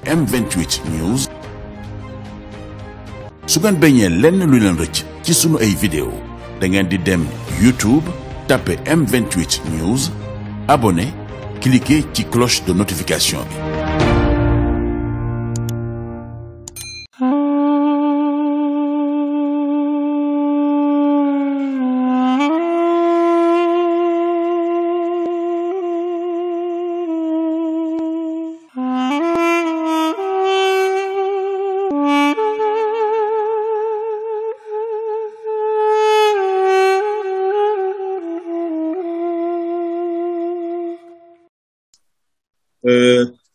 M28 News. su ngeen bañee lenn lu leen rëcc ci sunu ay vidéo da ngeen di dem YouTube tapé M28 News abonné cliquer ci cloche de notification bi.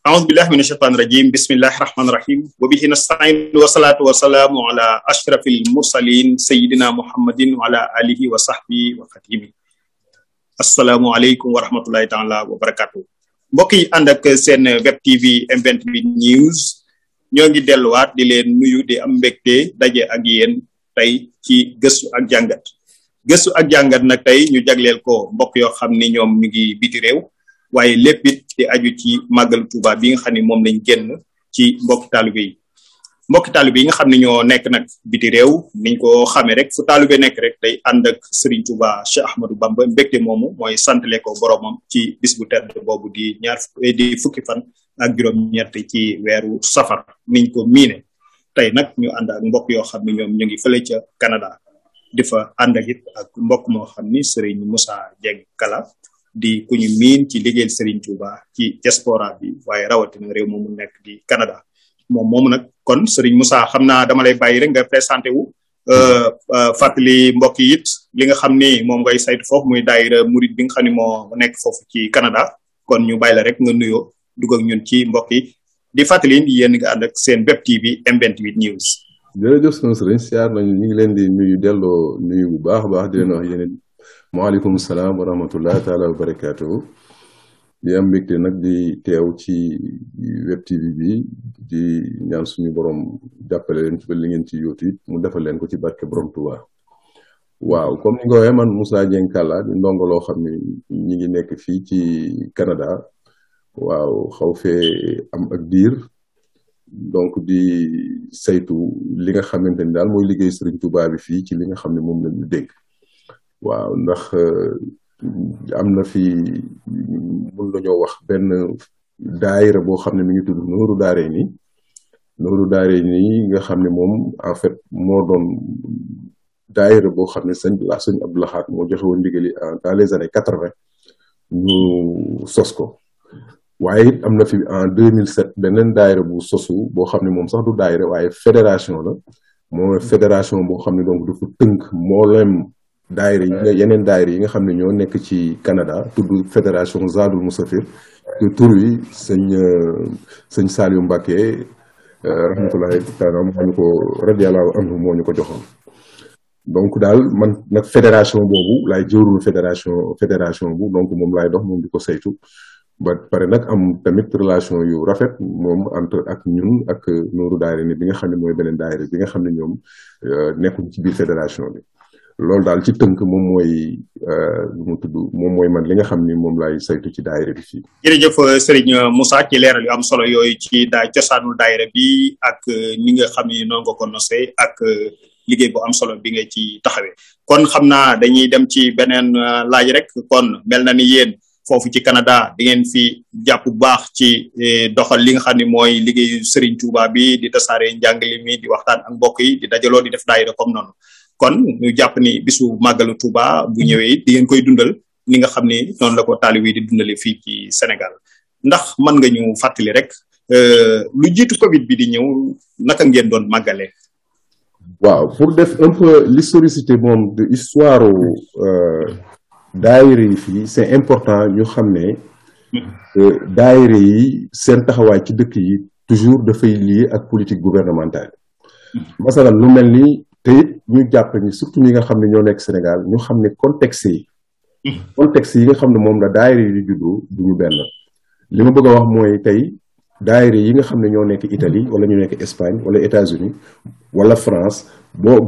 أعوذ بالله من الشيطان الرجيم بسم الله الرحمن الرحيم وبه نستعين والصلاة والسلام على أشرف المرسلين سيدنا محمد وعلى آله وصحبه وخديمه السلام عليكم ورحمة الله تعالى وبركاته mbokk yi ànd ak seen web TV M28 News ñoo ngi delluwaat di leen nuyu di am mbégte daje ak yéen tey ci gëstu ak jàngat nag tey ñu jagleel ko mbokk yoo xam ni ñoom ñu ngi biti réew waaye lépp it di aju ci màggal Touba bi nga xam ne moom lañ génn ci mbokki taalibe yi nga xam ne ñoo nekk nag biti réew niñ ko xamee rek fu taalibe nekk rek day ànd ak Serigne Touba Cheikh Ahmadou Bamba mbégte moomu mooy santale ko boromam ci bis bu tedd boobu di fukki fan ak juróom-ñett ci weeru safar niñ ko miine tey nag ñu ànd ak mbokk yoo xam ne ñoom ñu ngi fële ca Canada di fa ànd ak it ak mbokk moo xam ni Serigne Moussa Dieng Kala di ku ñu miin ci liggéeyal Serigne Touba ci diaspora bi waaye rawatina réew moomu nekk di Canada moomu nag kon Serigne Moussa xam naa dama lay bàyyi rek nga présenté wu fàttali mbokk yi it li nga xam ni moom ngay saytu foofu muy daayira murid bi nga xam ni moo nekk foofu ci Canada kon ñu bàyyi la rek nga nuyoo dugg ak ñun ci mbokk yi di fàttali yéen nga ànd ak seen web TV M28 News. jërëjëf sama sëriñ siyaar nañu ñu ngi leen di nuyu delloo nuyu bu baax a baax di leen wax yéen maaleykum salaam wa rahmatullahi taala wa barakaatuhu di am mbégte nag di teew ci web TV bi di ñaan suñu borom jàppale leen ci ba li ngeen ci yóotu it mu defal leen ko ci barke borom Touba. waaw comme ni nga waxee man Moussa Dieng Kalla di ndongo loo xam ne ñi ngi nekk fii ci Canada waaw xaw fee am ak diir donc di saytu li nga xamante ni daal mooy liggéey Serigne Touba bi fii ci li nga xam ne moom lañu dégg. waaw ndax am na fi mën nañoo wax benn daayira boo xam ne mi ngi tudd Nooru Daarayni nga xam ne moom en fait moo doon daayira boo xam ne sëñ Abdou Lahad moo joxe woon ndigali dans les années 80 ñu sos ko waaye it am na fi en 2007 beneen daayira bu sosu boo xam ne moom sax du daayira waaye fédération la moo fédération boo xam ne donc dafa tënk mboolem daayira yi yeneen daayira yi nga xam ne ñoo nekk ci Canada tudd fédération Zadul Musafir te tur wi sëñ Saliou Mbacké rahmatullahi taala moo ñu ko radiyallahu anhu moo ñu ko joxoon donc daal man nag fédération boobu laay jëwrul fédération bu donc moom laay dox moom di ko saytu ba pare nag am tamit relation yu rafet moom entre ak ñun ak Nooru Daarayni bi nga xam ne mooy beneen daayira bi nga xam ne ñoom nekkuñ ci biir fédération bi loolu daal ci tënk moom mooy lu mu tudd moom mooy man li nga xam ni moom laay saytu ci daayira bi fii. jërëjëf Serigne Moussa ci leeral yu am solo yooyu ci cosaanu daayira bi ak ni nga xam ni noonu nga ko nosee ak liggéey bu am solo bi nga ci taxawee. kon xam naa dañuy dem ci beneen laaj rek kon mel na ni yéen foofu ci Canada di ngeen fi jàpp bu baax ci doxal li nga xam ni mooy liggéeyu Serigne Touba bi di tasaare njàngale mi di waxtaan ak mbokk yi di dajaloo di def daayira comme noonu. kon ñu jàpp ni bisu màggalu Touba bu ñëwee it di ngeen koy dundal ni nga xam ni noonu la ko taalibe yi di dundale fii ci Sénégal ndax mën nga ñu fàttali rek lu jiitu Covid bi di ñëw naka ngeen doon màggale. waaw pour def un peu l'historicité moom de histoire daayira yi fii c'est important ñu xam ne daayira yi seen taxawaay ci dëkk yi toujours dafay lié ak politique gouvernementale. masalan lu mel ni te it ñu jàpp ni surtout ñi nga xam ne ñoo nekk Sénégal ñu xam ne contexte yi nga xam ne moom la daayira yi di juddoo du ñu benn li ma bëgg a wax mooy tey daayira yi nga xam ne ñoo nekk Italie wala ñu nekk Espagne wala États-Unis wala France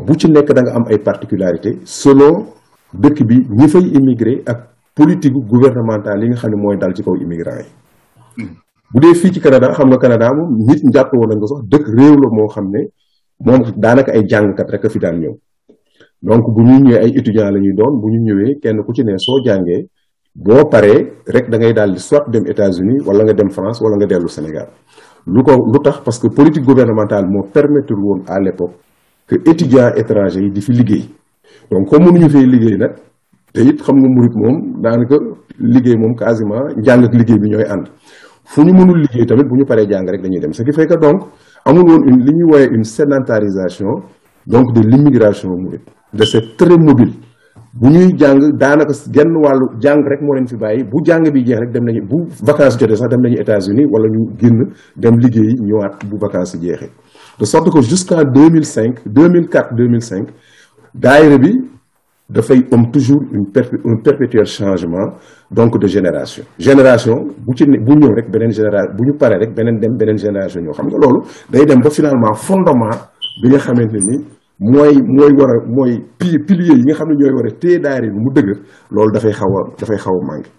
bu ci nekk da nga am ay particularités selon dëkk bi ñi fay immigré ak politique gouvernementale yi nga xam ne mooy dal ci kaw immigrants yi bu dee fii ci Canada xam nga Canada moom nit ñi jàpp woon nañ ko sax dëkk réew la moo xam ne moom daanaka ay jàngkat rek a fi daan ñëw donc bu ñu ñëwee ay étudiants la ñuy doon bu ñu ñëwee kenn ku ci ne soo jàngee boo paree rek da ngay daal di soit dem États-Unis wala nga dem France wala nga dellu Sénégal lu tax parce que politique gouvernementale moo permettre woon à l'époque que étudiants étrangers yi di fi liggéey donc comme mënuñu fee liggéey nag te it xam nga murit moom daanaka liggéey moom quasiment njàng ak liggéey bi ñooy ànd fu ñu mënul liggéey tamit bu ñu paree jàng rek dañuy dem ce qui fait que donc amul woon li ñuy woowee une sédentarisation donc de l'immigration mouride de c'est très mobile bu ñuy jàng daanaka genn wàllu jàng rek moo leen fi bàyyi bu jàng bi jeex rek dem nañu bu vacances jotee sax dem nañu États-Unis wala ñu génn dem liggéey ñëwaat bu vacances yi jeexee de sorte que jusqu'en 2004-2005 daayira bi dafay am toujours un perpétuel changement donc de génération bu ñëw rek beneen génération bu ñu paree rek beneen génération ñëw xam nga loolu day dem ba finalement fondement bi nga xamante ni mooy pilier yi nga xam ne ñooy war a téye daayira bi mu dëgër loolu dafay xaw a manqué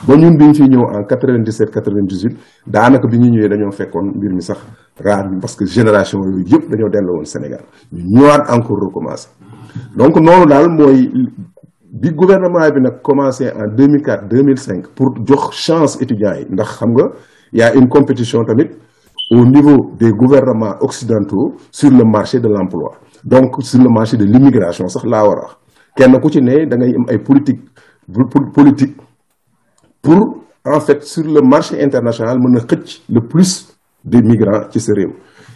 ba ñun bi ñu fiy ñëw en 97-98 daanaka bi ñu ñëwee dañoo fekkoon mbir mi sax raar bi parce que génération yooyu yëpp dañoo delloo woon Sénégal ñu ñëwaat encore recommencer donc noonu daal mooy bi gouvernement bi nag commencé en 2004-2005 pour jox chance étudiants yi ndax xam nga y a une compétition tamit au niveau des gouvernements occidentaux sur le marché de l'emploi donc sur le marché de l'immigration sax laa war a wax kenn ku ci ne da ngay am ay politique pour en fait sur le marché international mën a xëcc le plus de migrants ci sa réew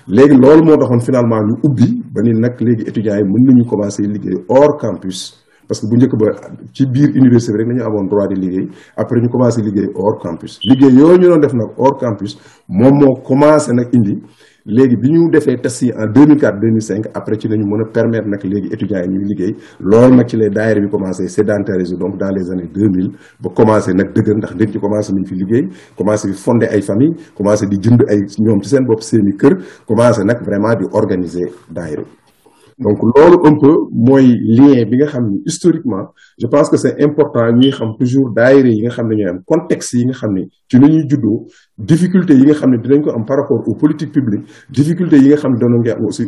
léegi loolu moo taxoon finalement ñu ubbi ba ni nag léegi étudiants yi mën nañu commencer liggéey hors campus parce que bu njëkk ba ci biir université bi rek nañu amoon droit de liggéey après ñu commencé liggéey hors campus liggéey yooyu ñu doon def nag hors campus moom moo commencé nag indi léegi bi ñu defee test yi en 2004-2005 après ci lañu mën a permettre nag léegi étudiants yi ñuy liggéey loolu nag ci lay daayira bi commencé sédentariser donc dans les années 2000 ba commencé nag dëgër ndax nit ñi commencé nañ fi liggéey commencé di fonder ay famille commencé di jënd ay ñoom ci seen bopp seeni kër commencé nag vraiment di organiser daayira bi donc loolu un peu mooy lien bi nga xam ni historiquement je pense que c'est important ñuy xam toujours daayira yi nga xam ne ñooy am contexte yi nga xam ne ci la ñuy juddoo difficulté yi nga xam ne dinañ ko am par rapport aux politiques publiques difficulté yi nga xam ne danoon nga am aussi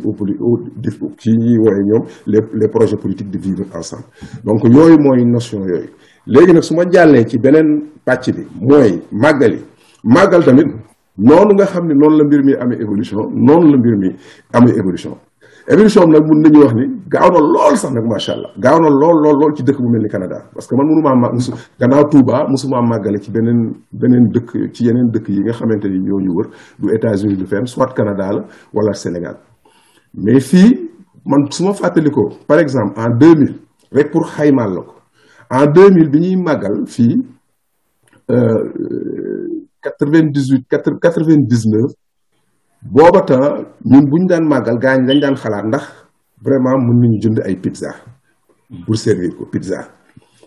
ci ñuy wooye ñoom les projets politiques de vivre ensemble donc yooyu mooy notion yooyu léegi nag su ma jàllee ci beneen pàcc bi mooy màggal tamit noonu nga xam ne noonu la mbir mi amee évolution évolution nag mun nañu wax ni gaaw na lool sax nag macha allah gaaw na lool ci dëkk bu mel ni Canada parce que man gannaaw Touba musuma màggale ci beneen dëkk ci yeneen dëkk yi nga xamante ni ñoo ñu wër du États-Unis du fenn soit Canada la wala Sénégal mais fii man su ma fàttalikoo par exemple en 2000 rek pour xaymaal la ko en 2000 bi ñuy màggal fii 99 booba temps ñun bu ñu daan màggal gaañ dañ daan xalaat ndax vraiment mën nañu jënd ay pizza pour servir ko pizza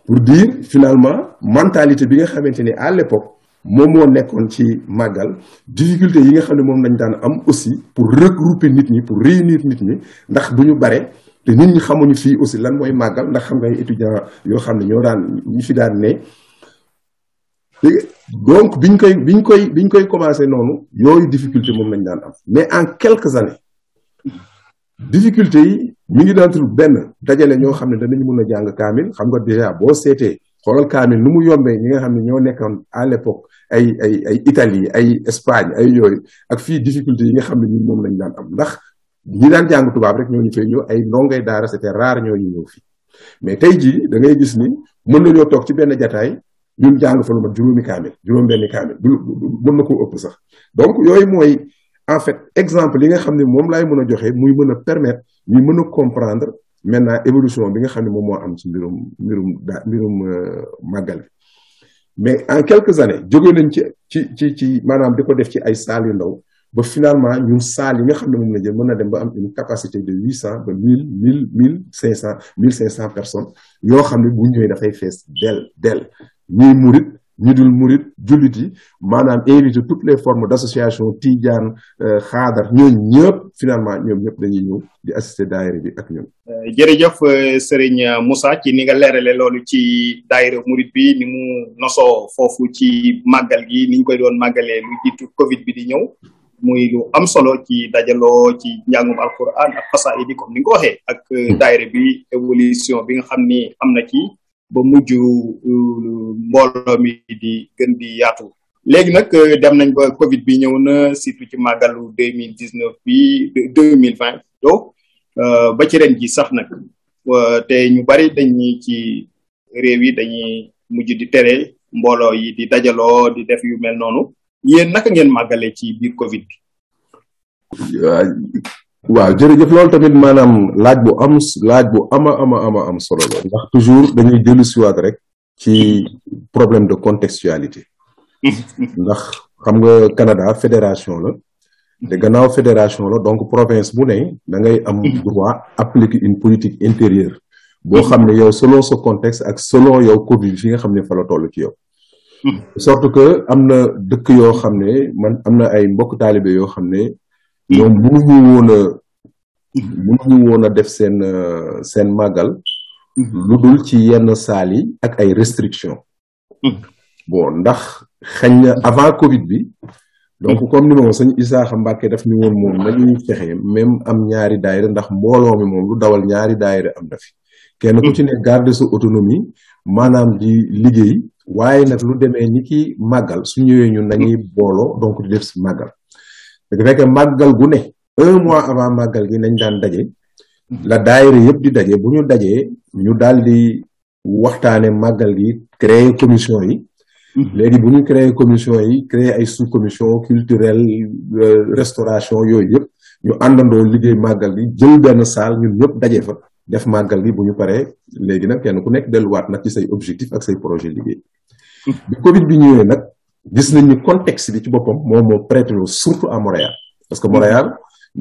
pour dire finalement mentalité bi nga xamante ni à l'époque moom moo nekkoon ci màggal difficulté yi nga xam ne moom lañ daan am aussi pour regrouper nit ñi pour réunir nit ñi ndax du ñu bare te nit ñi xamuñu fii aussi lan mooy màggal ndax xam nga ay étudiants yoo xam ne ñi fi daan ne donc biñ koy commencé noonu yooyu difficulté moom lañ daan am mais en quelques années difficulté yi mi ngi daan tudd benn dajale ñoo xam ne danañu mën a jàng kaamil xam nga déjà boo seetee xoolal kaamil nu mu yombee ñi nga xam ne ñoo nekkoon à l'époque ay Italie ay Espagne ay yooyu ak fii difficulté yi nga xam ne ñun moom lañ daan am ndax ñi daan jàng tubaab rek ñoo ñu fay ñëw ay ndongay daara c'était rare ñoo ñu ñëw fii mais tey jii da ngay gis ni mën nañoo toog ci benn jataay ñun jàng fa lu mat juróom benn kaamil mën na koo ëpp sax donc yooyu mooy en fait exemple yi nga xam ne moom laay mën a joxe muy mën a permettre ñuy mën a comprendre maintenant évolution bi nga xam ne moom moo am ci mbirum màggal bi mais en quelques années jóge nañ ci maanaam di ko def ci ay salles yu ndaw ba finalement ñun salles yi nga xam ne moom la jël mën na dem ba am une capacité de 800 ba 1500 personnes yoo xam ne bu ñëwee dafay fees del ñuy murit ñu dul murit jullit yi maanaam invité toutes les formes d'association tijaan xaadar ñooñu ñëpp finalement ñoom ñëpp dañuy ñëw di assister daayira bi ak ñun. jërëjëf Serigne Moussa ci ni nga leerale loolu ci daayira murit bi ni mu nosoo foofu ci màggal gi ni ñu koy doon màggalee lu jiitu Covid bi di ñëw muy lu am solo ci dajaloo ci njàngum alquran ak xasaayid yi comme ni nga ko waxee ak daayira bi évolution bi nga xam ni am na ci ba mujj mbooloo mi di gën di yaatu. léegi nag dem nañ ba Covid bi ñëw na surtout ci màggalu 2019 bi 2020 donc ba ci ren ji sax nag te ñu bari dañuy ci réew yi dañuy mujj di tere mbooloo yi di dajaloo di def yu mel noonu yéen naka ngeen màggale ci biir Covid bi. waaw jërëjëf loolu tamit maanaam laaj bu ama am solo la ndax toujours dañuy dellu siwaat rek ci problème de contextualité ndax xam nga Canada fédération la te gannaaw fédération la donc province bu ne da ngay am droit appliquer une politique intérieure boo xam ne yow selon ce contexte ak selon yow Covid fi nga xam ne fa la toll ci yow sorte que am na dëkk yoo xam ne man am na ay mbokk taalibe yoo xam ne ñoom mënuñu woon a def seen màggal lu dul ci yenn saal yi ak ay restrictions bon ndax xañ na avant Covid bi donc comme ni ma sëñ Isaaxa Mbàkke daf ñu woon moom nañuy fexe même am ñaari daayira ndax mbooloo mi moom lu dawal ñaari daayira am na fi kenn ku ci ne garder sa autonomie maanaam di liggéey waaye nag lu demee ni ki màggal su ñëwee ñun nañuy booloo donc di def si màggal da fekk màggal gu ne 1 mois avant màggal gi nañ daan daje la daayira yëpp di daje bu ñu dajee ñu daal di waxtaane màggal gi créer commission yi léegi bu ñu créer commission yi créer ay sous commission culturelle restauration yooyu yëpp ñu àndandoo liggéey màggal gi jël benn salle ñun ñëpp daje fa def màggal gi bu ñu paree léegi nag kenn ku nekk delluwaat nag ci say objectif ak say projet liggéey bi Covid bi ñëwee nag gis nañ ni contexte bi ci boppam moom moo prêté surtout à Montréal parce que Montréal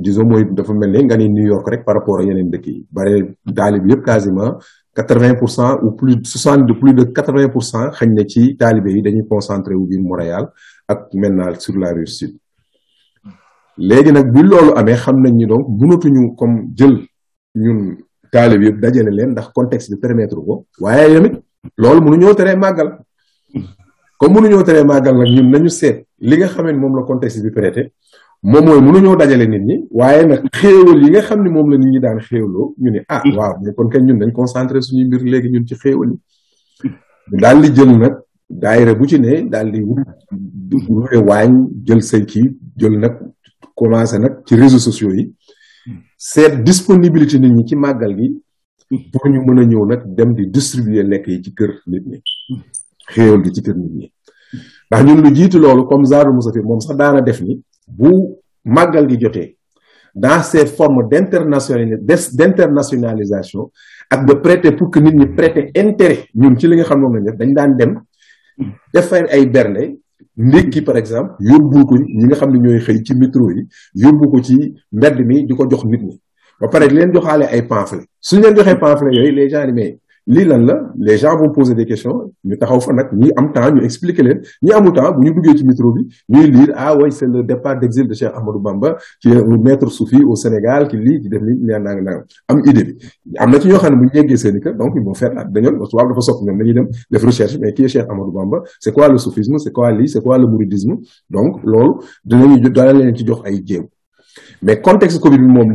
disons mooy dafa mel ni nga ni New York rek par rapport ak yeneen dëkk yi bare taalib yëpp quasiment 80% ou plus de 80% xañ na ci taalibe yi dañuy concentré wu biir Montréal ak maintenant sur la rive sud léegi nag bi loolu amee xam nañ ni donc mënatuñu comme jël ñun taalibe yëpp dajale leen ndax contexte bi permettre ko waaye tamit loolu mënuñoo teree màggal comme mënuñoo teree màggal nag ñun nañu seet li nga xam ne moom la contexte bi prêté moom mooy mënuñoo dajale nit ñi waaye nag xéewal yi nga xam ne moom la nit ñi daan xéewloo ñu ne waaw mais kon kenn ñun dañ concentré suñuy mbir léegi ñun ci xéewal yi ñu daal di jël nag daayira bu ci ne daal di wute waañ jël say kii jël nag commencé nag ci réseaux sociaux yi seet disponibilité nit ñi ci màggal gi pour ñu mën a ñëw nag dem di distribuer lekk yi ci kër nit ñi xéewal gi ci kër nit ñi ndax ñun lu jiitu loolu comme Zaadu Musafi moom sax daana def ni bu màggal gi jotee dans ces formes d'internationalisation ak de prêter pour que nit ñi prêter intérêt ñun ci li nga xam moom lañ def dañ daan dem defar ay bernde ndékki par exemple yóbbul ko ñi nga xam ne ñooy xëy ci métro yi yóbbu ko ci mbedd mi di ko jox nit ñi ba pare di leen joxaale ay pamphlet suñu leen joxee pamphlet yooyu les gens mais lii lan la les gens vont poser des questions ñu taxaw fa nag ñi am temps ñu expliquer leen ñi amul temps bu ñu duggee ci métro bi ñuy lire oui c'est le départ d'exil de Cheikh Ahmadou Bamba qui est un maître soufi au Sénégal ki lii ci def ni nanga am idée bi am na ci ñoo xam ne bu ñu yeggee seen i kër donc ils vont faire dañoon tubaab dafa sopp ñoom dañuy dem def recherche mais qui est Cheikh Ahmadou Bamba c'est quoi le soufisme c'est quoi lii c'est quoi le mouridisme donc loolu dana leen ci jox ay jéego mais contexte Covid bi moom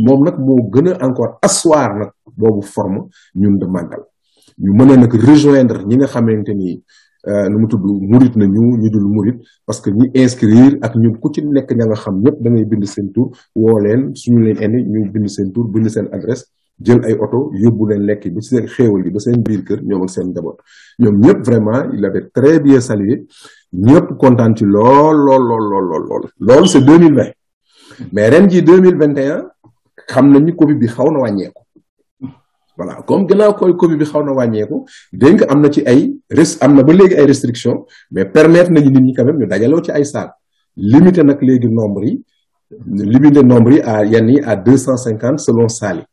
moom nag moo gën a encore asseoir nag boobu forme ñun de màggal ñu mën a nag rejoindre ñi nga xamante ni nu mu tudd murit nañu ñu dul murit parce que ñi inscrire ak ñun ku ci nekk ña nga xam ñëpp da ngay bind seen tur woo leen suñu leen indi ñu bind seen tur bind seen adresse jël ay oto yóbbu leen lekk ba seen xéewal yi ba seen biir kër ñoom ak seen njaboot ñoom ñëpp vraiment il avait très bien salué ñëpp kontaan ci loolu c'est 2020 mais ren ji 2021 xam nañ ni Covid bi xaw na wàññeeku voilà comme gannaaw koy Covid bi xaw na wàññeeku dégg nga am na ci ay am na ba léegi ay restrictions mais permettre nañu nit ñi quand même ñu dajaloo ci ay salles limité nag léegi nombre yi à yenn yi à 250 selon salles yi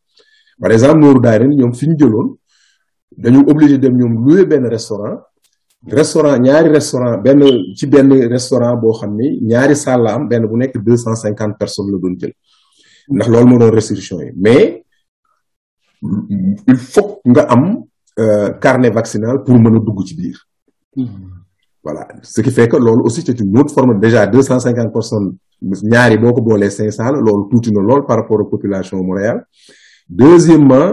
par exemple Nooru Daara ñoom fi ñu jëloon dañu obligé dem ñoom louer benn restaurant restaurant ñaari restaurant benn restaurant boo xam ni ñaari salle la am benn bu nekk 250 personnes la doon jël ndax loolu moo doon restriction yi mais il faut nga am carnet vaccinal pour mën a dugg ci biir. Voilà ce qui fait que loolu aussi c'est une autre forme déjà 250 personnes ñaari boo ko boolee 500 la loolu tuuti na lool par rapport à population Montréal. Deuxièmement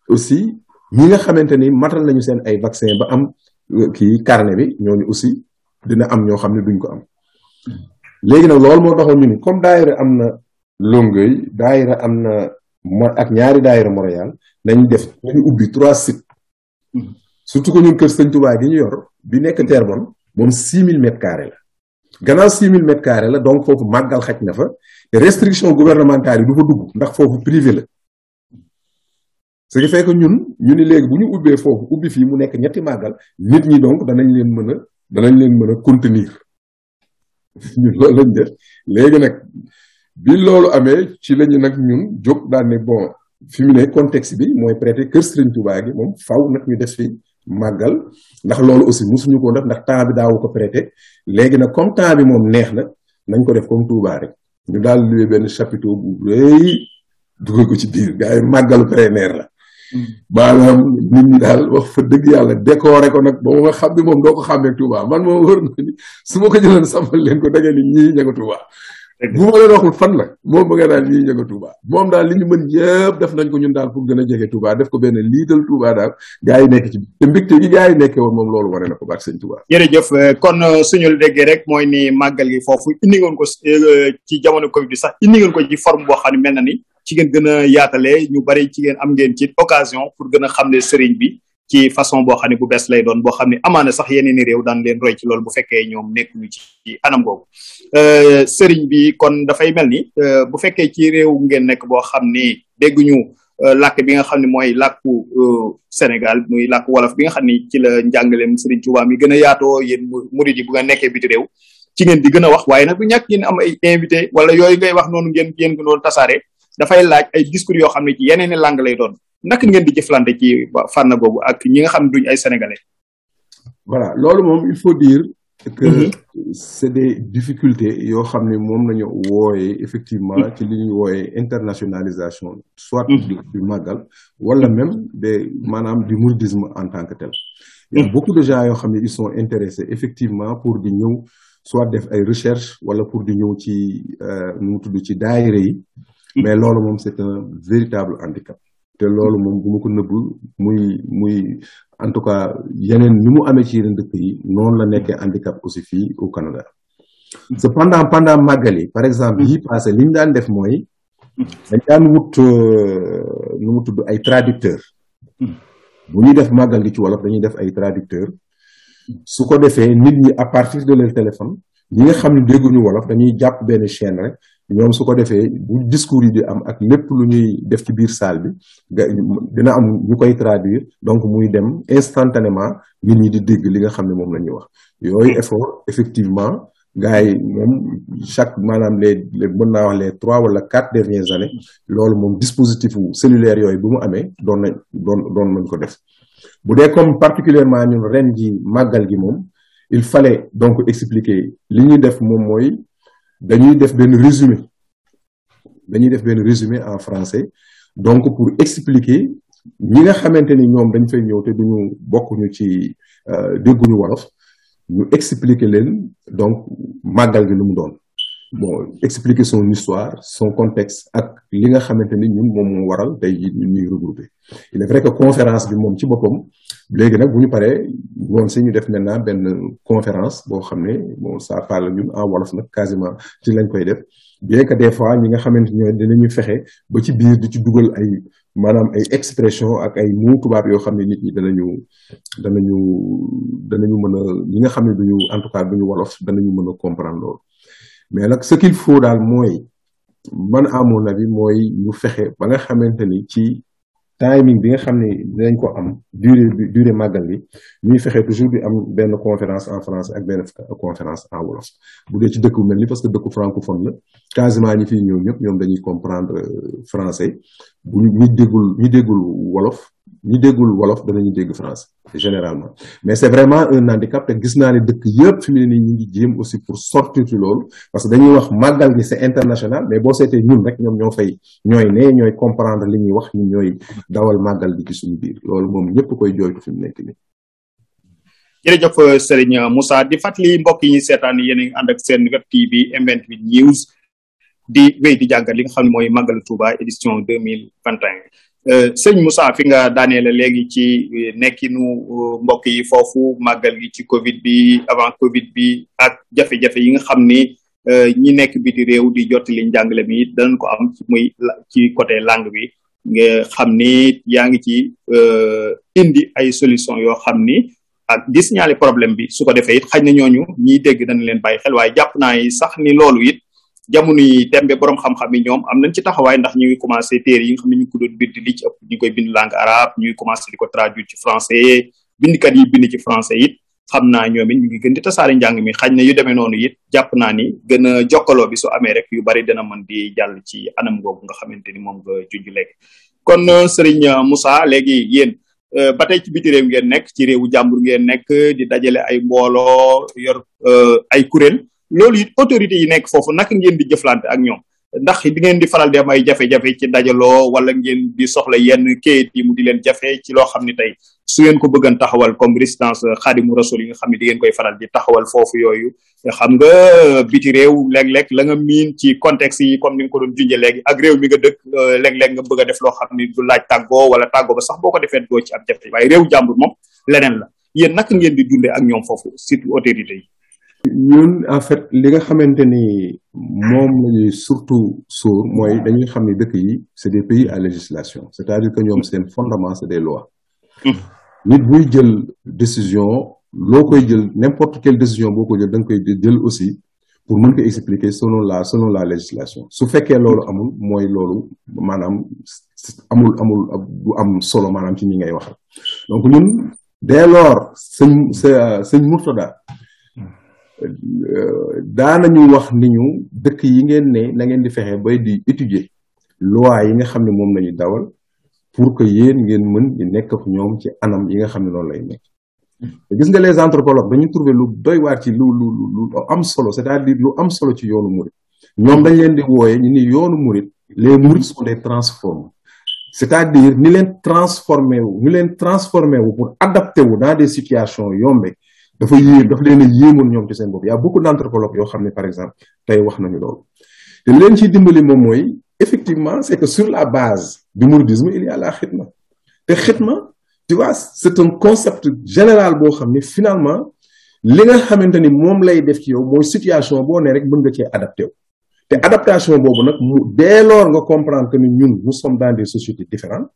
aussi ñi nga xamante ni matal nañu seen ay vaccin ba am kii carnet bi ñooñu aussi dina am ñoo xam ne duñ ko am léegi nag loolu moo taxoon ñu ni comme daayira am na Longueuil daayira am na ak ñaari daayira Montréal nañu ubbi 3 sites surtout que ñun kër Sëñ Touba gi ñu yor bi nekk Terrebonne moom 6000 mètres carrés la gannaaw 6000 mètres carrés la donc foofu màggal xaj na fa te restriction gouvernementale yi du fa dugg ndax foofu privé la ce qui fait que ñun ñu ni léegi bu ñu ubbee foofu ubbi fii mu nekk ñetti màggal nit ñi donc danañ leen mën a contenir ñun loolu lañ def léegi nag bi loolu amee ci lañu nag ñun jóg daal ne bon fi mu ne contexte bi mooy prêter kër Serigne Touba gi moom faaw nag ñu def fi màggal ndax loolu aussi musuñu ko def ndax temps bi daawu ko prêter léegi nag comme temps bi moom neex na nañ ko def comme Touba rek ñu daal luwee benn chapiteau bu rëy dugal ko ci biir gars yi màggalu plein air la maanaam nit ñi daal wax fa dëgg yàlla décoré ko nag ba nga xam ne moom doo ko xàmmee Touba man moom wër na ni su ma ko jëloon sàmmal leen ko da ngeen ni ñii ña nga Touba bu ma leen waxul fan la moom ba nga daal ñii ña nga Touba moom daal li ñu mën yëpp def nañ ko ñun daal pour gën a jege Touba def ko benn liital Touba daal gars yi nekk ci te mbégte gi gars yi nekkee woon moom loolu wane na ko baax sëñ Touba. jërëjëf kon suñu déggee rek mooy ni màggal gi foofu indi ngeen ko ci jamono Covid bi sax indi ngeen ko ci forme boo xam ne mel na ni ci ngeen gën a yaatalee ñu bari ci ngeen am ngeen ci occasion pour gën a xam ne sëriñ bi ci façon boo xam ne bu bees lay doon boo xam ne amaana sax yeneen i réew daan leen roy ci loolu bu fekkee ñoom nekkuñu ci anam googu sëriñ bi kon dafay mel ni bu fekkee ci réew ngeen nekk boo xam ni dégguñu làkk bi nga xam ne mooy làkku Sénégal muy làkku wolof bi nga xam ni ci la njàngaleem sëriñ Tuubaa mi gën a yaatoo yéen murid yi bu nga nekkee biti réew ci ngeen di gën a wax waaye nag bu ñàkk ngeen am ay invité wala yooyu ngay wax noonu ngeen ko doon tasaare dafay laaj ay discours yoo xam ne ci yeneen i langue lay doon naka ngeen di jëflante ci fànn boobu ak ñi nga xam ne duñ ay sénégalais. Voilà loolu moom il faut dire que c'est des difficultés yoo xam ne moom nañu wooyee effectivement ci li ñuy wooyee internationalisation soit du màggal wala même maanaam du mouridisme en tant que tel. Il y a beaucoup de gens yoo xam ne ils sont intéressés effectivement pour di ñëw soit def ay recherche wala pour di ñëw ci nu mu tudd ci daayira yi mais loolu moom c'est un véritable handicap te loolu moom bu ma ko nëbb muy en tout cas yeneen ni mu amee ci yeneen dëkk yi noonu la nekkee handicap aussi fii au Canada. Cependant pendant màggal yi par exemple yi passé li ñu daan def mooy dañ daan wut nu mu tudd ay traducteur bu ñuy def màggal gi ci wolof dañuy def ay traducteur su ko defee nit ñi à partir de leur téléphone ñi nga xam ne dégguñu wolof dañuy jàpp benn chaîne rek ñoom su ko defee bu discours yi di am ak lépp lu ñuy def ci biir salle bi dina am ñu koy traduire donc muy dem instantanément nit ñi di dégg li nga xam ne moom la ñuy wax yooyu effort effectivement gars yi moom chaque maanaam les mën naa wax les 3 wala 4 dernières années loolu moom dispositif cellulaire yooyu bu mu amee doon nañ ko def bu dee comme particulièrement ñun ren ji màggal gi moom il fallait donc expliquer li ñuy def moom mooy dañuy def benn résumé en français donc pour expliquer ñi nga xamante ni ñoom dañ fay ñëw te duñu bokkuñu ci dégguñu wolof ñu expliquer leen donc màggal gi lu mu doon bon expliquer son histoire son contexte ak li nga xamante ni ñun moom moo waral tey jii ñuy regrouper il est vrai que conférence bi moom ci boppam léegi nag bu ñu paree woon si ñu def maintenant benn conférence boo xam ne bon ça parle ñun en wolof nag quasiment ci lañ koy def bien que des fois ñi nga xamante ñoo dinañu fexe ba ci biir di ci dugal ay maanaam ay expression ak ay mots tubaab yoo xam ne nit ñi danañu mën a ñi nga xam ne duñu en tout cas duñu wolof danañu mën a comprendre loolu mais nag ce qu'il faut daal mooy man à mon avis mooy ñu fexe ba nga xamante ni ci timing bi nga xam ne dinañ ko am durée màggal bi ñuy fexe toujours di am benn conférence en français ak benn conférence en wolof bu dee ci dëkk bu mel ni parce que dëkku francophone la quasiment ñi fiy ñëw ñëpp ñoom dañuy comprendre français bu ñu déggul wolof danañu dégg français généralement mais c'est vraiment un handicap te gis naa ne dëkk yëpp fi mu ne nii ñu ngi jéem aussi pour sortir ci loolu parce que dañuy wax màggal gi c'est international mais boo seetee ñun rek ñoom ñooy comprendre li ñuy wax ñun ñooy dawal màggal gi ci suñu biir loolu moom ñëpp koy jooytu fi mu nekk nii. jërëjëf Serigne Moussa di fàttali mbokk yi ñuy seetaan yéen a ngi ànd ak seen web TV M28 News di wéy di jàngat li nga xam ne mooy màggalu Touba édition 2021 Serigne Moussa fi nga daaneele léegi ci nekkinu mbokk yi foofu màggal gi ci Covid bi avant Covid bi ak jafe-jafe yi nga xam ni ñi nekk biti réew di jottali njàngale mi it danañ ko am muy ci côté langue bi nga xam ni yaa ngi ci indi ay solution yoo xam ni ak di signaler problème bi su ko defee it xaj na ñooñu ñiy dégg dañ leen bàyyi xel waaye jàpp naa yi sax ni loolu it jamono yi tembe borom xam-xam yi ñoom am nañ ci taxawaay ndax ñu ngi commencé téere yi nga xam ne ñu ngi ko doon bind li ci ëpp ñu koy bind langue arabe ñu ngi commencé di ko traduire ci français bindkat yi bind ci français it xam naa ñoom it ñu ngi gën di tasaare njàng mi xaj na yu demee noonu it jàpp naa ni gën a jokkaloo bi su amee rek yu bari dana mën di jàll ci anam googu nga xamante ni moom nga junj léegi kon Serigne Moussa léegi yéen ba tey ci biti réew ngeen nekk ci réewu jàmbur ngeen nekk di dajale ay mbooloo yor ay kuréel loolu it autorité yi nekk foofu naka ngeen di jëflante ak ñoom ndax di ngeen di faral di am ay jafe-jafe ci dajaloo wala ngeen di soxla yenn kayit yi mu di leen jafe ci loo xam ni tey su ngeen ko bëggan taxawal comme résidence Xaadimu Rasul yi nga xam ne di ngeen koy faral di taxawal foofu yooyu xam nga biti réew léeg-léeg la nga miin ci contexte yi comme ni nga ko doon junjee léegi ak réew mi nga dëkk léeg-léeg nga bëgg a def loo xam ni du laaj tàggoo wala tàggoo ba sax boo ko defee doo ci am jafe waaye réew jàmbur moom leneen la yéen naka ngeen di dundee ak ñoom foofu surtout autorité yi. ñun en fait li nga xamante ni moom lañuy surtout sóor mooy dañuy xam ni dëkk yi c'est des pays à législation c'est-à-dire que ñoom seen fondement c'est des lois. nit buy jël décision loo koy jël n'importe quelle décision boo ko jël da nga koy jël aussi pour mën ko expliquer selon la législation su fekkee loolu amul mooy loolu maanaam amul du am solo maanaam ci ñi ngay waxal donc ñun dès lors sëñ Murtada daanañu wax ni ñu dëkk yi ngeen ne na ngeen di fexe bay di étudier loi yi nga xam ne moom lañuy dawal pour que yéen ngeen mën di nekk ak ñoom ci anam yi nga xam ne noonu lay nekk te gis nga les anthropologues dañu trouver lu doy waar ci lu am solo c'est-à-dire lu am solo ci yoonu murit ñoom dañ leen di wooye ñu ni yoonu murit les mourides sont des transformés c'est-à-dire ni leen transformé wu pour adapter wu dans des situations yombe dafa leen a yéemoon ñoom ci seen bopp y a beaucoup d'anthropologues yoo xam ne par exemple tey wax nañu loolu te leen ciy dimbali moom mooy effectivement c'est que sur la base du mouridisme il y a la xidma te xidma tu vois c'est un concept général boo xam ne finalement li nga xamante ni moom lay def ci yow mooy situation boo ne rek mën nga cee adapté wu te adaptation boobu nag dès lors nga comprendre que ni ñun nous sommes dans des sociétés différentes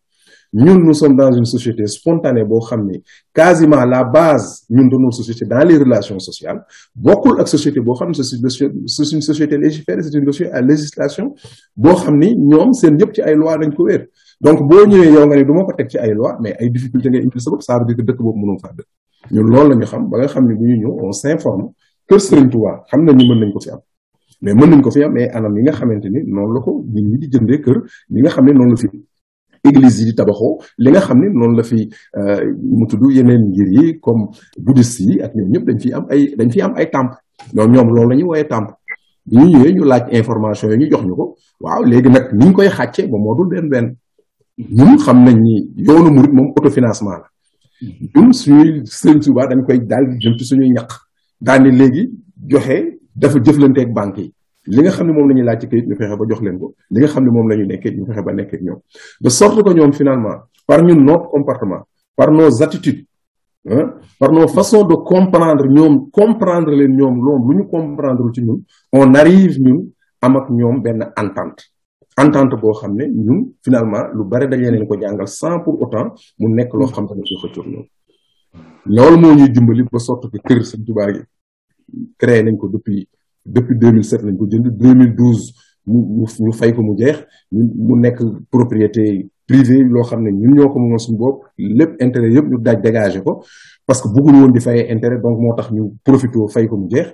ñun nous sommes dans une société spontanée boo xam ne quasiment la base ñun de nos sociétés dans les relations sociales bokkul ak société boo xam ne c'est une société légiférée c'est une société à législation boo xam ni ñoom seen yëpp ci ay loi dañ ko wéer donc boo ñëwee yow nga ne du ma ko teg ci ay loi mais ay difficulté ngay indi sa bopp ça veut dire que dëkk boobu mënoo faa dëkk ñun loolu la ñu xam ba nga xam ne bu ñu ñëw on s'informe kër Serigne Touba xam nañu mën nañ ko fi am mais mën nañ ko fi am mais anam yi nga xamante ni noonu la ko nit ñi di jëndee kër ñi nga xam ne noonu la fi église yi di tabaxoo li nga xam ne noonu la fi mu tudd yeneen ngir yi comme bouddhiste yi ak ñoom ñëpp dañ fi am ay temple ñoom loolu la ñuy wooyee temple bi ñu ñëwee ñu laaj information yi ñu jox ñu ko waaw léegi nag ni ñu koy xàccee ba moo dul benn ñun xam nañ ni yoonu murid moom autofinancement la ñun suñuy Sëriñ Tuubaa dañ koy daal di jëm ci suñuy ñaq daal ni léegi joxe dafa jëflanteeg banque yi li nga xam ne moom la ñuy laaj ci kayit ñu fexe ba jox leen ko li nga xam ne moom la ñu nekkee ñu fexe ba nekkee ñoom de sorte que ñoom finalement par ñun notre comportement par nos attitudes par nos façons de comprendre leen ñoom loolu lu ñu comprendre ci ñun on arrive ñun am ak ñoom benn entente boo xam ne ñun finalement lu bari dañ leen ko jàngal sans pour autant mu nekk loo xam ne ko xëccoo ñoom loolu moo ñuy dimbali ba sorte que kër Sëriñ Tuubaa gi créé nañ ko depuis 2007 lañ ko jënd 2012 ñu fay ko mu jeex mu nekk propriété privée loo xam ne ñun ñoo ko moom suñu bopp lépp intérêt yëpp ñu dégagé ko parce que bëgguñu woon di fayee intérêt donc moo tax ñu profité fay ko mu jeex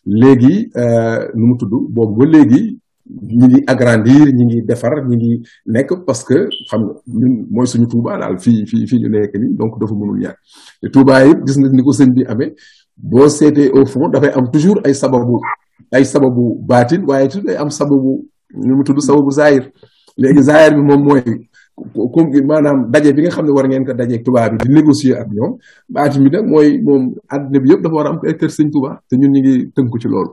léegi nu mu tudd boobu ba léegi ñi ngi agrandir ñi ngi defar ñi ngi nekk parce que xam nga ñun mooy suñu Touba daal fii ñu nekk nii donc dafa mënul ñàkk te Touba yi gis nga ni ko sëñ bi amee boo seetee au fond dafay am toujours ay sababu baatin waaye toujours day am sababu ñu mu tudd sababu zahir léegi zahir bi moom mooy comme maanaam daje bi nga xam ne war ngeen ko dajeeg tubaab bi di négocier ak ñoom baatin bi nag mooy moom àddina bi yëpp dafa war a am ay kër sëñ Touba te ñun ñu ngi tënku ci loolu.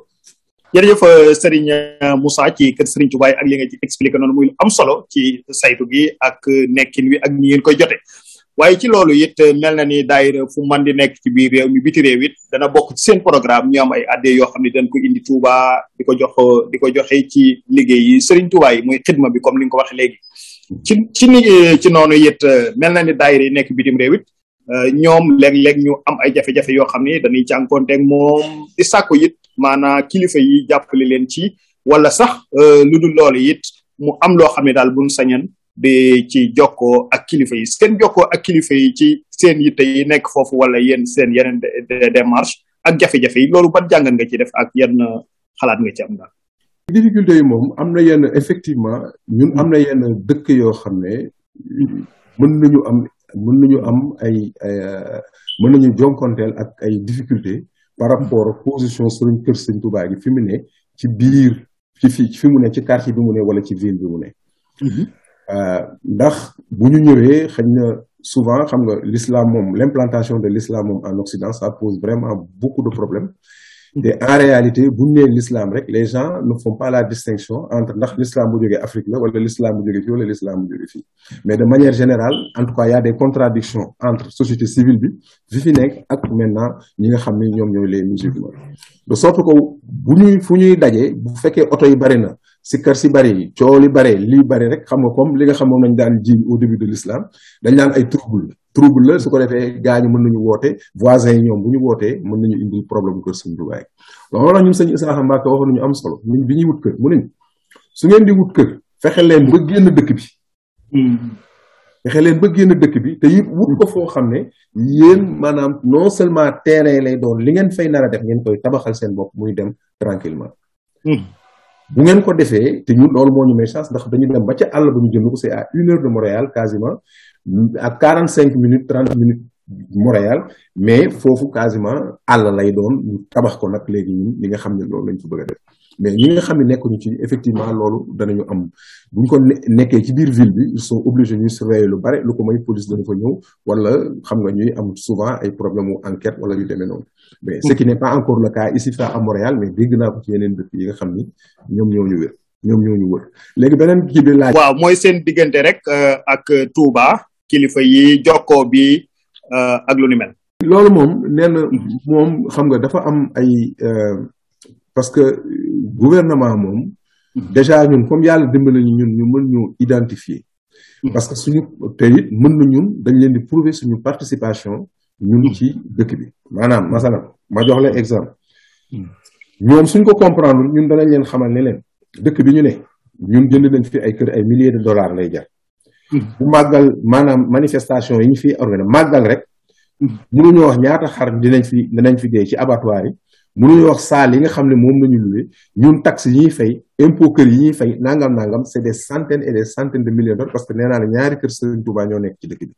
jërëjëf Serigne Moussa ci kër Serigne Touba ak li nga ci expliqué noonu muy am solo ci saytu gi ak nekkin wi ak ñi ngeen koy jote waaye ci loolu it mel na ni daayira fu man di nekk ci biir réew mi biti réew it dana bokk ci seen programme ñu am ay adde yoo xam ne dañ ko indi Touba di ko joxe ci liggéey yi Serigne Touba yi muy xidma bi comme li nga ko waxee léegi ci noonu it mel na ni daayira yi nekk bitim réew it ñoom léeg-léeg ñu am ay jafe-jafe yoo xam ne dañuy jànkoonteeg moom di sàkku it maanaam kilifa yi jàppale leen ci wala sax lu dul loolu it mu am loo xam ne daal buñ sañan di ci jokkoo ak kilifa yi seen jokkoo ak kilifa yi ci seen yitte yi nekk foofu wala yéen seen yeneen démarche ak jafe-jafe yi loolu ban jàngat nga ci def ak yenn xalaat nga ci am daal. difficulté yi moom am na yenn effectivement ñun am na yenn dëkk yoo xam ne mën nañu jonkonteel ak ay difficulté par rapport ak position Serigne kër Serigne Touba gi fi mu ne ci biir fi mu ne ci quartier bi mu ne wala ci ville bi mu ne ndax bu ñu ñëwee xëy na souvent xam nga l'islam moom l'implantation de l'islam moom en Occident ça pose vraiment beaucoup de problèmes et en réalité bu ñu nee l'islam rek les gens ne font pas la distinction entre ndax l'islam bu jógee Afrique la wala l'islam bu jógee fii wala l'islam bu jógee fii mais de manière générale en tout cas il y a des contradictions entre société civile bi fi nekk ak maintenant ñi nga xam ne ñoom ñooy les musulmans de sorte que fu ñuy dajee bu fekkee oto yi bari na sikkar si bari coow li bari lii bari rek xam nga comme li nga xam moom nañ daan ji au début de l'islam dañ naan ay trouble la su ko defee gaañu mën nañu woote voisins yi ñoom bu ñu wootee mën nañu indi problème kër Sëñ Tuubaa loolu la ñun sëñ Isaaxa Mbàkke waxoon nañu am solo ñun bi ñuy wut kër mu ne su ngeen di wut kër fexe leen ba génn dëkk bi fexe leen ba génn dëkk bi te it wut ko foo xam ne yéen maanaam non seulement terrain lay doon li ngeen fay nar a def ngeen koy tabaxal seen bopp muy dem tranquillement bu ngeen ko defee te ñun loolu moo ñu may chance ndax dañu dem ba ca àll ba ñu jënd ko c'est à 1 heure de Montréal quasiment à 45 minutes 30 minutes Montréal mais foofu quasiment àll lay doon ñu tabax ko nag léegi ñun ñi nga xam ne loolu lañ fa bëgg a def mais ñi nga xam ne nekkuñu ci effectivement loolu danañu am buñ ko nekkee ci biir ville bi ils sont obligés ñuy surveiller lu bare lu ko may police dañu fa ñëw wala xam nga ñuy am souvent ay problème mu enquête wala yu demee noonu mais ce qui n'est pas encore le cas ici à Montréal mais dégg naa ko ci yeneen dëkk yi nga xam ni ñoom ñoo ñu wër léegi beneen kii bi laaj. waaw mooy seen diggante rek ak Touba kilifa yi jokkoo bi ak lu ni mel. loolu moom nee na moom xam nga dafa am ay parce que gouvernement moom déjà ñun comme yàlla dimbali ñun ñu mën ñu identifier parce que suñu te it mën na ñun dañ leen di prouver suñu participation ñun ci dëkk bi maanaam masalan ma jox la exemple ñoom suñ ko comprendre ñun danañ leen xamal ne leen dëkk bi ñu ne ñun jënd nañ fi ay kër ay milliers de dollars lay jar bu màggal maanaam manifestation yi ñu fi organiser màggal rek mënuñu wax ñaata xar dinañ fi dee ci abattoir yi mënuñu wax saal yi nga xam ne moom lañu loué ñun taxes yi ñuy fay impôt kër yi ñuy fay nangam c'est des centaines et des centaines de millions de dollars parce que nee naa la ñaari kër Serigne Touba ñoo nekk ci dëkk bi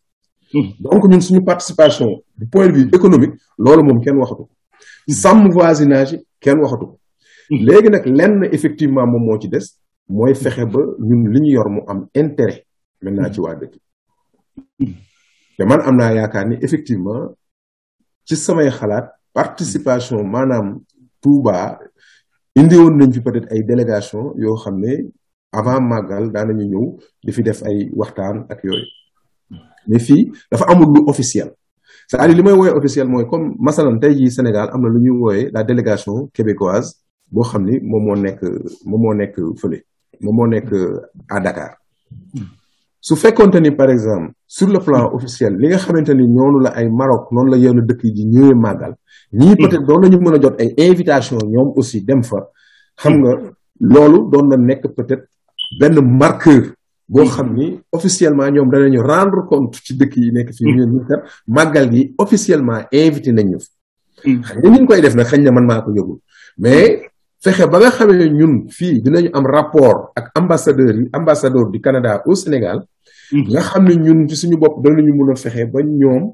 donc ñun suñu participation du point de vue économique loolu moom kenn waxatu ko sàmm voisinage kenn waxatu ko léegi nag lenn effectivement moom moo ci des mooy fexe ba ñun li ñu yor mu am intérêt maintenant ci waa dëkk te man am naa yaakaar ni effectivement ci samay xalaat participation maanaam Touba indi woon nañ fi peut-être ay délégation yoo xam ne avant màggal daanañu ñëw di fi def ay waxtaan ak yooyu mais fii dafa amul lu officiel c'est-à-dire li may wooyee officiel mooy comme masalan tey jii Sénégal am na lu ñuy wooyee la délégation québécoise boo xam ni moom moo nekk fële moom moo nekk à Dakar su fekkoonte ni par exemple sur le plan officiel li nga xamante ni ñoonu la ay Maroc noonu la yenn dëkk yi ñëwee màggal ñii peut-être doon nañu mën a jot ay invitation ñoom aussi dem fa xam nga loolu doon na nekk peut-être benn marqueur boo xam ni officiellement ñoom danañu rendre compte ci dëkk yi nekk fii ñu kat màggal gi officiellement invité nañ ñu fa xëy na ñu koy def nag xëy na man maa ko yóbbul mais fexe ba nga xamee ñun fii dinañu am rapport ak ambassadeur du Canada au Sénégal nga xam ne ñun ci suñu bopp danañu mun a fexe ba ñoom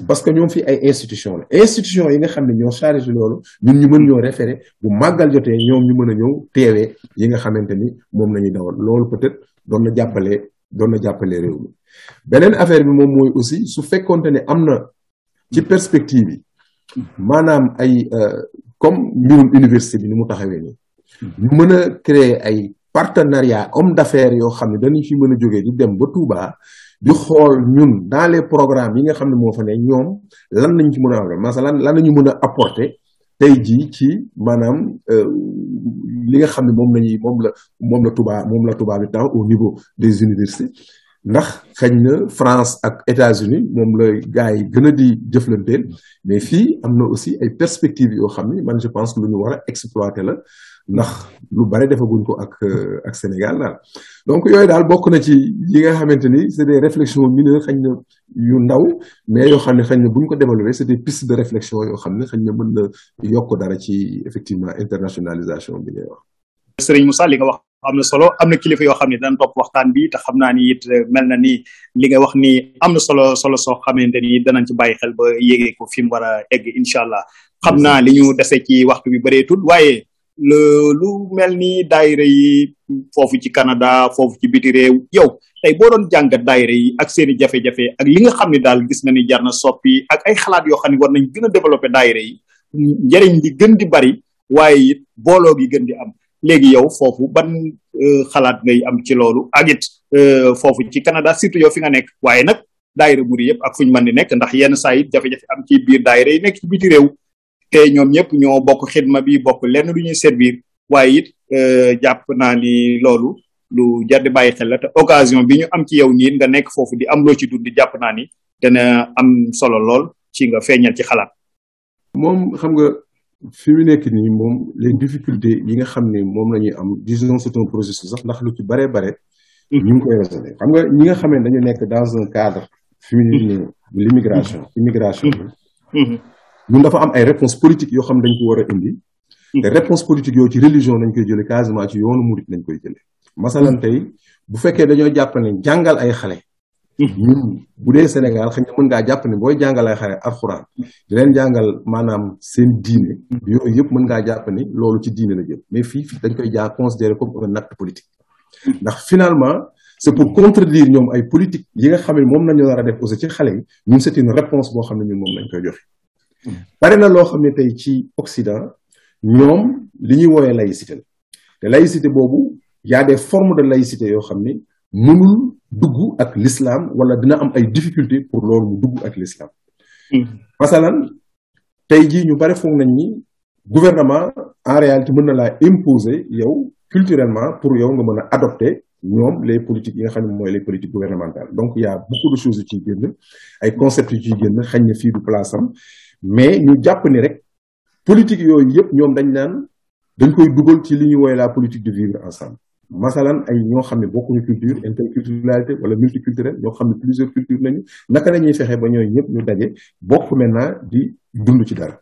parce que ñoom fii ay institution la institution yi nga xam ne ñoo chargé loolu ñun ñu mën ñoo référé bu màggal jotee ñoom ñu mën a ñëw teewee yi nga xamante ni moom nañuy dawal loolu peut-être doon na jàppale réew mi beneen affaire bi moom mooy aussi su fekkoonte ne am na ci perspective yi maanaam ay comme mbirum université bi ni mu taxawee nii ñu mën a créer ay partenariat homme d'affaires yoo xam ne dañu fi mën a jógee di dem ba Touba di xool ñun dans les programmes yi nga xam ne moo fa ne ñoom lan lañ ci mën a am masalan lan lañu mën a apporter tey jii ci maanaam li nga xam ne moom la Touba bi taw au niveau des universités ndax xëy na France ak États-Unis moom la gars yi gën a di jëflanteel mais fii am na aussi ay perspectives yoo xam ne man je pense que lu ñu war a exploiter la ndax lu bare defaguñ ko ak Sénégal daal donc yooyu daal bokk na ci yi nga xamante ni c'est des réflexions mineures xëy na yu ndaw mais yoo xam ne xëy na buñ ko développer c'est des pistes de réflexion yoo xam ne xëy na mën na yokk dara ci effectivement internationalisation bi ngay wax. Serigne Moussa li nga wax am na solo am na kilifa yoo xam ne daan topp waxtaan bi te xam naa ni it mel na ni li nga wax ni am na solo soo xamante ni danañ ci bàyyi xel ba yéegee ko fi mu war a egg incha allah xam naa li ñu dese ci waxtu bi bëreetul waaye lu mel ni daayira yi foofu ci Canada foofu ci biti réew yow tey boo doon jàngat daayira yi ak seeni jafe-jafe ak li nga xam ne daal gis na ni jar na soppi ak ay xalaat yoo xam ne war nañ gën a développer daayira yi njëriñ li gën di bari waaye it booloo gi gën di am léegi yow foofu ban xalaat ngay am ci loolu ak it foofu ci Canada surtout yow fi nga nekk waaye nag daayira muri yëpp ak fu ñu mën di nekk ndax yenn saa yi jafe-jafe am ci biir daayira yi nekk ci biti réew te ñoom ñëpp ñoo bokk xidma bi bokk lenn lu ñuy servir waaye it jàpp naa ni loolu lu jar di bàyyi xel la te occasion bi ñu am ci yow nii nga nekk foofu di am loo ci dund jàpp naa ni dana am solo lool ci nga feeñal ci xalaat. moom xam nga fi mu nekk nii moom les difficultés yi nga xam ne moom la ñuy am disons c'est un processus sax ndax lu ci bare ñu ngi koy raisonner xam nga ñi nga xam ne dañu nekk dans un cadre fi mu ne nii l'immigration bi ñun dafa am ay réponses politiques yoo xam ne dañ ko war a indi te réponse politique yooyu ci religion lañ koy jëlee quasiment ci yoonu murit lañ koy jëlee masalan tey bu fekkee dañoo jàpp ne jàngal ay xale ñun bu dee Sénégal xëy na mën ngaa jàpp ne booy jàngal ay xale alxuraan di leen jàngal maanaam seen diine yooyu yëpp mën ngaa jàpp ni loolu ci diine la jëm mais fii dañ koy considérer comme un acte politique ndax finalement c'est pour contredire ñoom ay politique yi nga xam ne moom nañu war a def aussi ci xale yi ñun c'est une réponse boo xam ne ñun moom lañ koy joxe bari na loo xam ne tey ci Occident ñoom li ñuy woowee laïcité la te laïcité boobu y a des formes de laïcité yoo xam ne mënul dugg ak l'islam wala dina am ay difficultés pour loolu mu dugg ak l'islam masalan tey jii ñu bari foog nañ ni gouvernement en réalité mën na laa imposer yow culturellement pour yow nga mën a adopter ñoom les politiques yi nga xam ne mooy les politiques gouvernementales donc il y a beaucoup de choses yu ciy génn ay concepts yu ciy génn xañ na fii du place am mais ñu jàpp ni rek politique yooyu yëpp ñoom dañ koy dugal ci li ñuy woowee la politique de vivre ensemble masalan ay ñoo xam ne bokkuñu culture interculturalité wala multiculturel ñoo xam ne plusieurs cultures nañu naka la ñuy fexe ba ñooy ñëpp ñu daje bokk maintenant di dund ci dara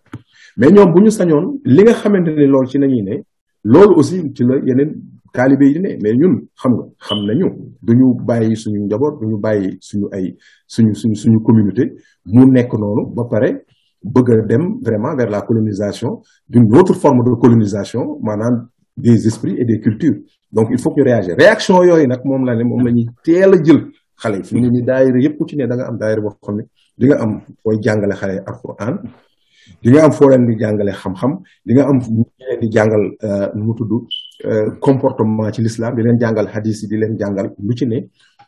mais ñoom bu ñu sañoon li nga xamante ne loolu ci nañuy ne loolu aussi ci la yeneen taalibe yi ne mais ñun xam nañu duñu bàyyi suñu njaboot duñu bàyyi suñu communauté mu nekk noonu ba pare bëgg a dem vraiment vers la colonisation d'une autre forme de colonisation maanaam des esprits et des cultures donc il faut que ñu réaction yooyu nag moom la ñuy teel a jël xale yi fi mu ne nii daayira yëpp ku ci ne da nga am daayira boo xam ne di nga am fooy jàngale xale yi alxuraan di nga am foo leen di jàngale xam-xam di nga am leen di jàngal nu mu tudd comportement ci l'islam di leen jàngal hadith yi di leen jàngal lu ci ne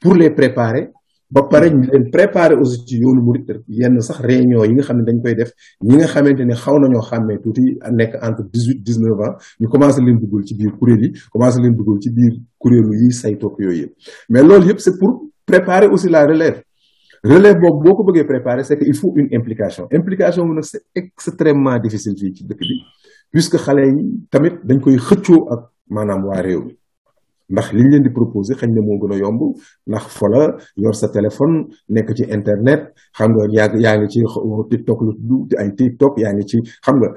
pour les préparer ba pare ñu leen préparer aussi ci yoonu murid yenn sax réunion yi nga xam ne dañ koy def ñi nga xamante ne xaw nañoo xàmmee tuuti nekk entre 18-19 ans ñu commencé leen dugal ci biir kuréel yi commencé leen dugal ci biir kuréelu yi say topp yooyu yëpp mais loolu yëpp c'est pour préparer aussi la relève boobu boo ko bëggee préparer c'est que il faut une implication mu nag c'est extrêmement difficile fii ci dëkk bi puisque xale yi tamit dañ koy xëccoo ak maanaam waa réew mi ndax liñ leen di proposer xañ na moo gën a yomb ndax fa la yor sa téléphone nekk ci internet xam nga yaa ngi ci TikTok lu tudd ay TikTok yaa ngi ci xam nga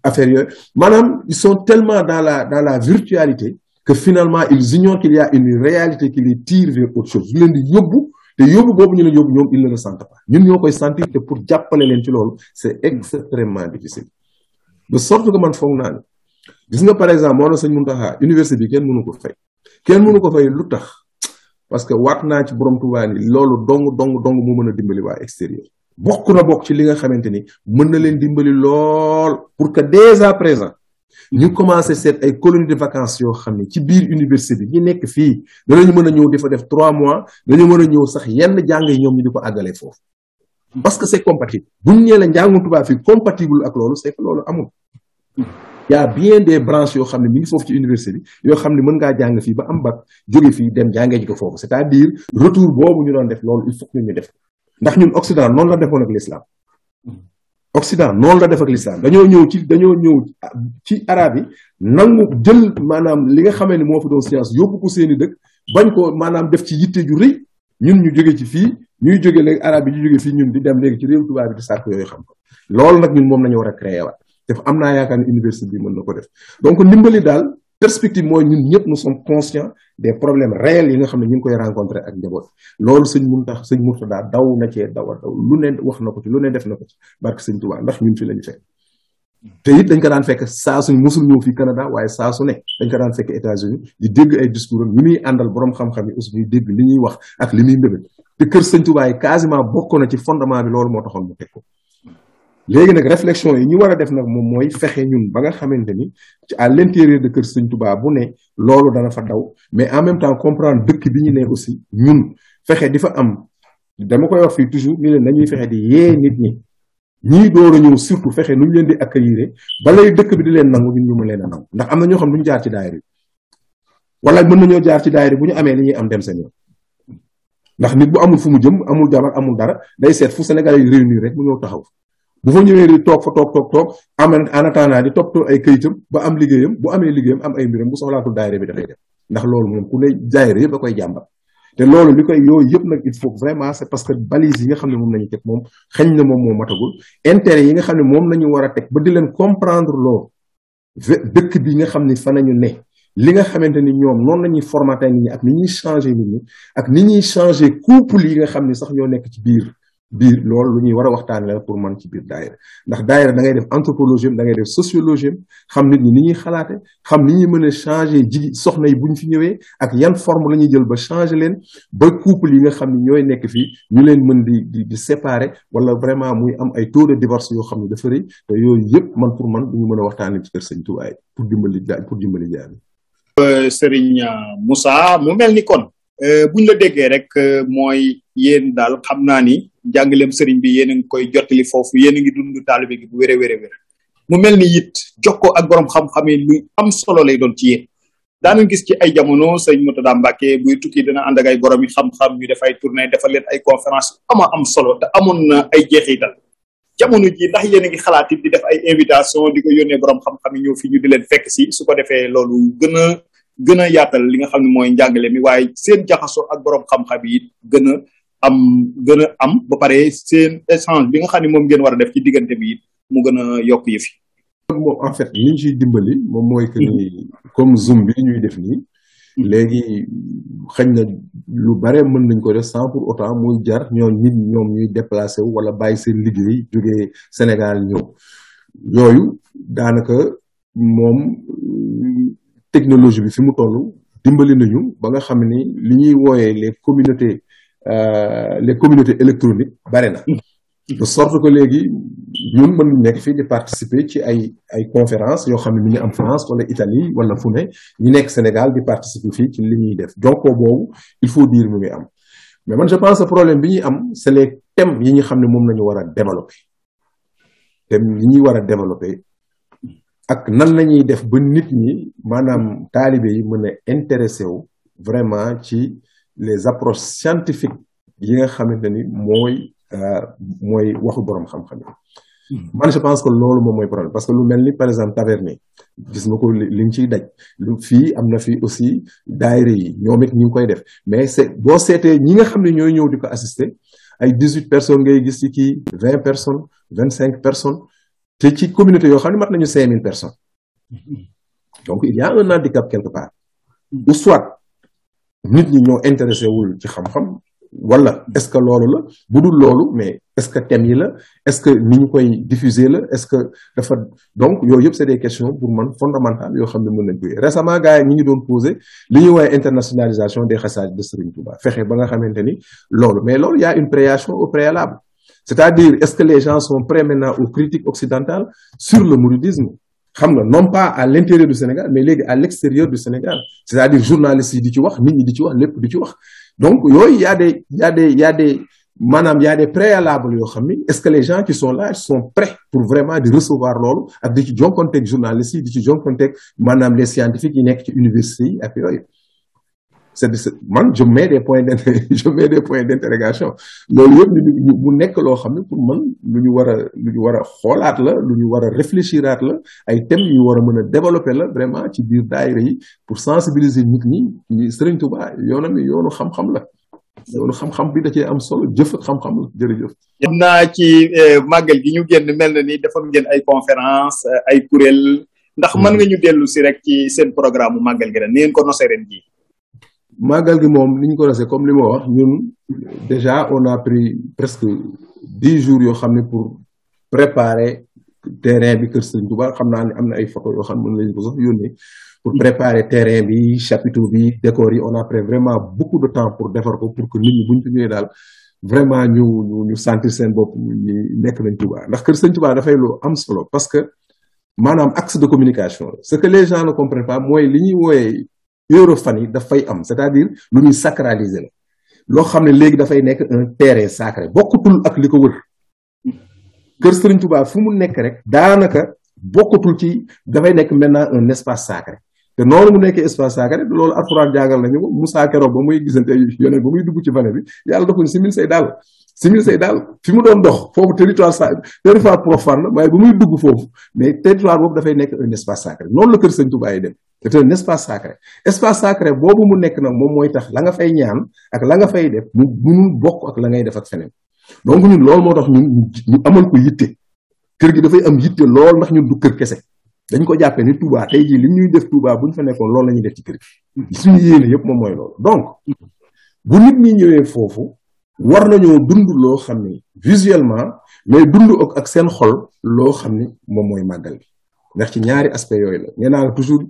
affaire yooyu maanaam ils sont tellement dans la virtualité que finalement ils ignorent qu'il y a une réalité qui les tire vers autre chose ñu leen di yóbbu te yóbbu boobu ñu leen yóbbu ñoom ils ne le sentent pas ñun ñoo koy sentir te pour jàppale leen ci loolu c'est extrêmement difficile de sorte que man foog naa ne gis nga par exemple moo na sëñ Mountakha université bi kenn mënu ko fay lu tax parce que waat naa ci borom Tuubaa ni loolu dong moo mën a dimbali waa extérieur bokk ci li nga xamante ni mën na leen dimbali lool pour que dès à présent ñu commencé seet ay colonies de vacances yoo xam ne ci biir université bi ñi nekk fii danañu mën a ñëw di fa def 3 mois dañu mën a ñëw sax yenn jàng yi ñoom ñu di ko àggalee foofu parce que c'est compatible buñ ñee la njàngum tubaab fii compatible ak loolu c'est que loolu amul y a bien des branches yoo xam ne mi ngi foofu ci université bi yoo xam ne mën ngaa jàng fii ba am bac jóge fii dem jàngee ji ko foofu c'est-à-dire retour boobu ñu doon def loolu il faut que ñu def ndax ñun Occident noonu la defoon ak l'islam Occident noonu la def ak l'islam dañoo ñëw ci arabe yi nangu jël maanaam li nga xamee ne moo fi doon science yóbbu ko seeni dëkk bañ ko maanaam def ci yitte ju rëy ñun ñu jóge ci fii ñuy jóge léegi arabe yi ñu jóge fii ñun di dem léegi ci réew tubaab bi di sàkk yooyu xam ko loolu nag ñun moom nañu war a créer waat def am naa yaakaar ne université bi mën na ko def donc ndimbali daal perspective mooy ñun ñëpp nous sommes conscients des problèmes réels yi nga xam ne ñu ngi koy rencontrer ak njaboot loolu sëñ Mourtada daw na cee daw lu ne wax na ko ci lu ne def na ko ci barke sëñ Tuubaa ndax ñun fi la ñu fekk te it dañ ko daan fekk saa suñ mosul ñëw fii Canada waaye saa su ne dañ ko daan fekk États-Unis di dégg ay discours ñu muy àndal borom xam-xam yi aussi ñuy dégg li ñuy wax ak li muy mbébét te kër sëñ Tuubaa yi quasiment bokk na ci fondement bi loolu moo taxoon mu teg ko léegi nag réflexion yi ñu war a def nag moom mooy fexe ñun ba nga xamante ni ci à l'intérieur de kër sëñ Tuubaa bu ne loolu dana fa daw mais en même temps comprendre dëkk bi ñu ne aussi ñun fexe di fa am dama koy wax fii toujours ni leen nañuy fexe di yee nit ñi ñii door a ñëw surtout fexe nu ñu leen di accueillir balay dëkk bi di leen nangu ñun ñu mën leen a nangu ndax am na ñoo xam ne duñu jaar ci daayira wala mën nañoo jaar ci daayira bu ñu amee li ñuy am dem seen yoon ndax nit bu amul fu mu jëm amul jabar amul dara day seet fu Sénégalais yi réunir rek mu ñëw taxaw bu fa ñëwee di toog en attendant di toppatoo ay këyitam ba am liggéeyam bu amee liggéeyam am ay mbiram bu soxlaatul daayira bi dafay dem ndax loolu moom ku ne daayira yëpp da koy jàmbat te loolu li koy yooyu yëpp nag il faut vraiment c'est parce que balise yi nga xam ne moom nañu teg moom xëñ na moom moo matagul intérêt yi nga xam ne moom nañu war a teg ba di leen comprendre loolu dëkk bi nga xam ne fa nañu ne li nga xamante ni ñoom noonu la ñuy formater nit ñi ak ni ñuy changer nit ñi ak ni ñuy changer couple yi nga xam ne sax ñoo nekk ci biir loolu lu ñuy war a waxtaane la pour man ci biir daayira ndax daayira da ngay def anthropologie da ngay def sociologie xam nit ñi ni ñuy xalaate xam ni ñuy mën a changer soxna yi buñ fi ñëwee ak yan forme la ñuy jël ba changer leen ba couple yi nga xam ne ñooy nekk fii ñu leen mën di séparer wala vraiment muy am ay taux de divorce yoo xam ne dafa rëy te yooyu yëpp man pour man duñu mën a waxtaane ci kër Sëñ Tuubaa pour dimbali jaay Serigne Moussa mu mel ni kon buñ la déggee rek mooy yéen daal xam naa ni jàngaleem sëriñ bi yéen a ngi koy jottali foofu yéen a ngi dund taalibe gi bu wér mu mel ni it jokkoo ak borom xam-xam yi lu am solo lay doon ci yéen daanañ gis ci ay jamono sëñ Mourtada Mbacké buy tukki dina ànd ak ay borom yi xam-xam ñu def ay tournée defal leen ay conférence am solo te amoon na ay jeexital jamono ji ndax yéen a ngi xalaat it di def ay invitation di ko yónnee borom xam-xam yi ñëw fi ñu di leen fekk si su ko defee loolu gën a yaatal li nga xam ne mooy njàngale mi waaye seen jaxasoo ak borom xam-xam yi it gën a am ba pare seen échange bi nga xam ne moom ngeen war a def ci diggante bi it mu gën a yokk yëf yi. moom en fait li ñu ciy dimbali moom mooy que ni comme Zoom bi ñuy def nii léegi xëy na lu bare mën nañ ko def sans pour autant muy jar ñoom ñuy déplacé wu wala bàyyi seen liggéey jógee Sénégal ñëw yooyu daanaka moom technologie bi fi mu toll dimbali nañu ba nga xam ni li ñuy wooyee les communautés électroniques bare na de sorte que léegi ñun mën nañu nekk fii di participer ci ay conférences yoo xam ne mi ngi am France wala Italie wala fu ne ñu nekk Sénégal di participer fii ci li ñuy def jokkoo boobu il faut dire mu ngi am mais man je pense que problème bi ñuy am c'est les thèmes yi ñu xam ne moom la ñu war a développer thèmes yi ñuy war a développer ak nan la ñuy def ba nit ñi maanaam taalibe yi mën a intéressé wu vraiment ci les approches scientifiques yi nga xamante ni mooy waxu boroom xam-xam yi man je pense que loolu moom mooy problème parce que lu mel ni par exemple taverne gis nga ko liñ ciy daj lu fii am na fii aussi daayira yi ñoom it ñu ngi koy def mais c'est boo seetee ñi nga xam ne ñooy ñëw di ko assister ay 18 personnes ngay gis ci kii 20 personnes 25 personnes te ci communauté yoo xam ne mat nañu 5000 personnes donc il y a un handicap quelque part ou soit nit ñi ñoo intéressé wul ci xam-xam wala est-ce que loolu la bu dul loolu mais est-ce que thème yi la est-ce que ni ñu koy diffuser la est-ce que dafa donc yooyu yëpp c'est des questions pour man fondamentales yoo xam ne mën nañ koy récemment gars yi ñi ngi doon poser li ñuy woowee internationalisation des xasaayid de Serigne Touba fexe ba nga xamante ni loolu mais loolu y a une préparation au préalable c'est-à-dire est-ce que les gens sont prêts maintenant aux critiques occidentales sur le mouridisme xam nga non pas à l'intérieur du Sénégal mais léegi à l'extérieur du Sénégal c'est-à-dire journalistes yi di ci wax nit ñi di ci wax lépp di ci wax donc yooyu y a des maanaam y a des préalables yoo xam ni est-ce que les gens qui sont là sont prêts pour vraiment di recevoir loolu ak di ci jonkonteeg journalistes yi di ci jonkonteeg maanaam les scientifiques yi nekk ci université yi ak yooyu man je mets des points d'interrogation loolu yëpp mu nekk loo xam ne pour man lu ñu war a xoolaat la lu ñu war a réfléchiraat la ay thèmes yu war a mën a développer la vraiment ci biir daayira yi pour sensibiliser nit ñi Serigne Touba yoonam yoonu xam-xam la yoonu xam-xam bi da cee am solo jëf ak xam-xam la jërëjëf. yem naa ci màggal gi ñu génn mel na ni dafa ngeen ay conférence ay kuréel ndax mën nga ñu dellu si rek ci seen programme màggal gi ren ni ngeen ko nosee ren ji. Magal gi moom ni ñu ko resee comme li ma wax ñun déjà on a pris presque 10 jours yoo xam ne pour préparer terrain bi Kër Serigne Touba xam naa ne am na ay photos yoo xam ne mën nañu ko sax yónnee pour préparer terrain bi chapiteau bi décor yi on a pris vraiment beaucoup de temps pour defar ko pour que nit ñi buñ fi ñëwee daal vraiment ñu sentir seen bopp ñu nekk nañ Touba ndax Kër Serigne Touba dafay lu am solo parce que maanaam axe de communication ce que les gens ne comprennent pas mooy li ñuy wooyee Europhanie dafay am c'est-à-dire lu ñuy sacraliser la loo xam ne léegi dafay nekk un terrain sacré bokkutul ak li ko wër Kër Serigne Touba fu mu nekk rek daanaka bokkutul ci dafay nekk maintenant un espace sacré te noonu mu nekkee espace sacré loolu Alxuraan jàngal nañu ko Moussa keroog ba muy gisante yonent ba muy dugg ci vallée bi yàlla dafa simil say daal fi mu doon dox foofu territoire profane la waaye ba muy dugg foofu mais territoire boobu dafay nekk un espace sacré noonu la Kër Serigne Touba yi dem. c'est un espace sacré boobu mu nekk nag moom mooy tax la nga fay ñaan ak la nga fay def mu munul bokk ak la ngay def ak feneen donc ñun loolu moo tax ñu amal ko yitte kër gi dafay am yitte lool ndax ñun du kër kese dañ ko jàppee ni Touba tey jii li ñuy def Touba buñ fa nekkoon loolu la ñuy def ci kër gi suñu yéene yëpp moom mooy loolu donc bu nit ñi ñëwee foofu war nañoo dund loo xam ni visuellement mais dund ak seen xol loo xam ni moom mooy màggal bi ndax ci ñaari aspect yooyu la nee naa toujours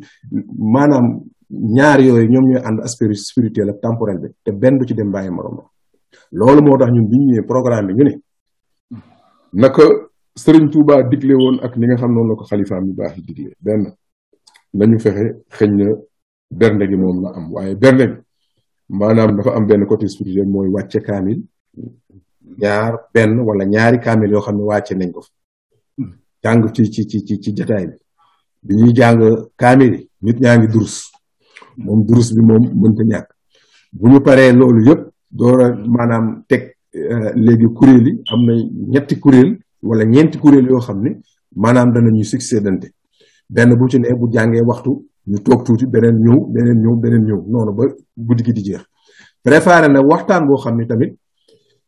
maanaam ñaari yooyu ñoom ñooy ànd aspect spirituel ak temporel bi te benn du ci dem bàyyi morom loolu moo tax ñun bi ñu ñëwee programme bi ñu ne naka Serigne Touba digle woon ak ni nga xam noonu la ko xalifaam yu baax yi digle benn nañu fexe xëñ na bernde gi moom la am waaye bernde gi maanaam dafa am benn côté spirituel mooy wàcce kaamil benn wala ñaari kaamil yoo xam ne wàcce nañ ko fa jàng ci jataay bi ñuy jàng kaamil yi nit ñaa ngi durus moom durus bi moom mënta ñàkk bu ñu paree loolu yëpp doora maanaam teg léegi kuréel yi am na ñetti kuréel wala ñeenti kuréel yoo xam ne maanaam danañu succédante benn bu ci ne bu jàngee waxtu ñu toog tuuti beneen ñëw noonu ba guddi gi di jeex préparé na waxtaan boo xam ne tamit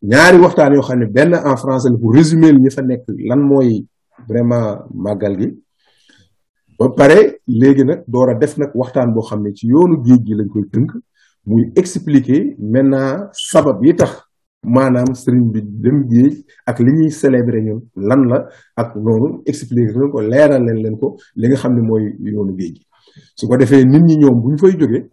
ñaari waxtaan yoo xam ne benn en français la pour résumer ñi fa nekk lan mooy vraiment màggal gi ba pare léegi nag door a def nag waxtaan boo xam ne ci yoonu géej gi lañ koy tënk muy expliquer maintenant sabab yi tax maanaam sëriñ bi dem géej ak li ñuy célébrer ñun lan la ak noonu expliquer leen ko leeral leen ko li nga xam ne mooy yoonu géej gi su ko defee nit ñi ñoom bu ñu fay jógee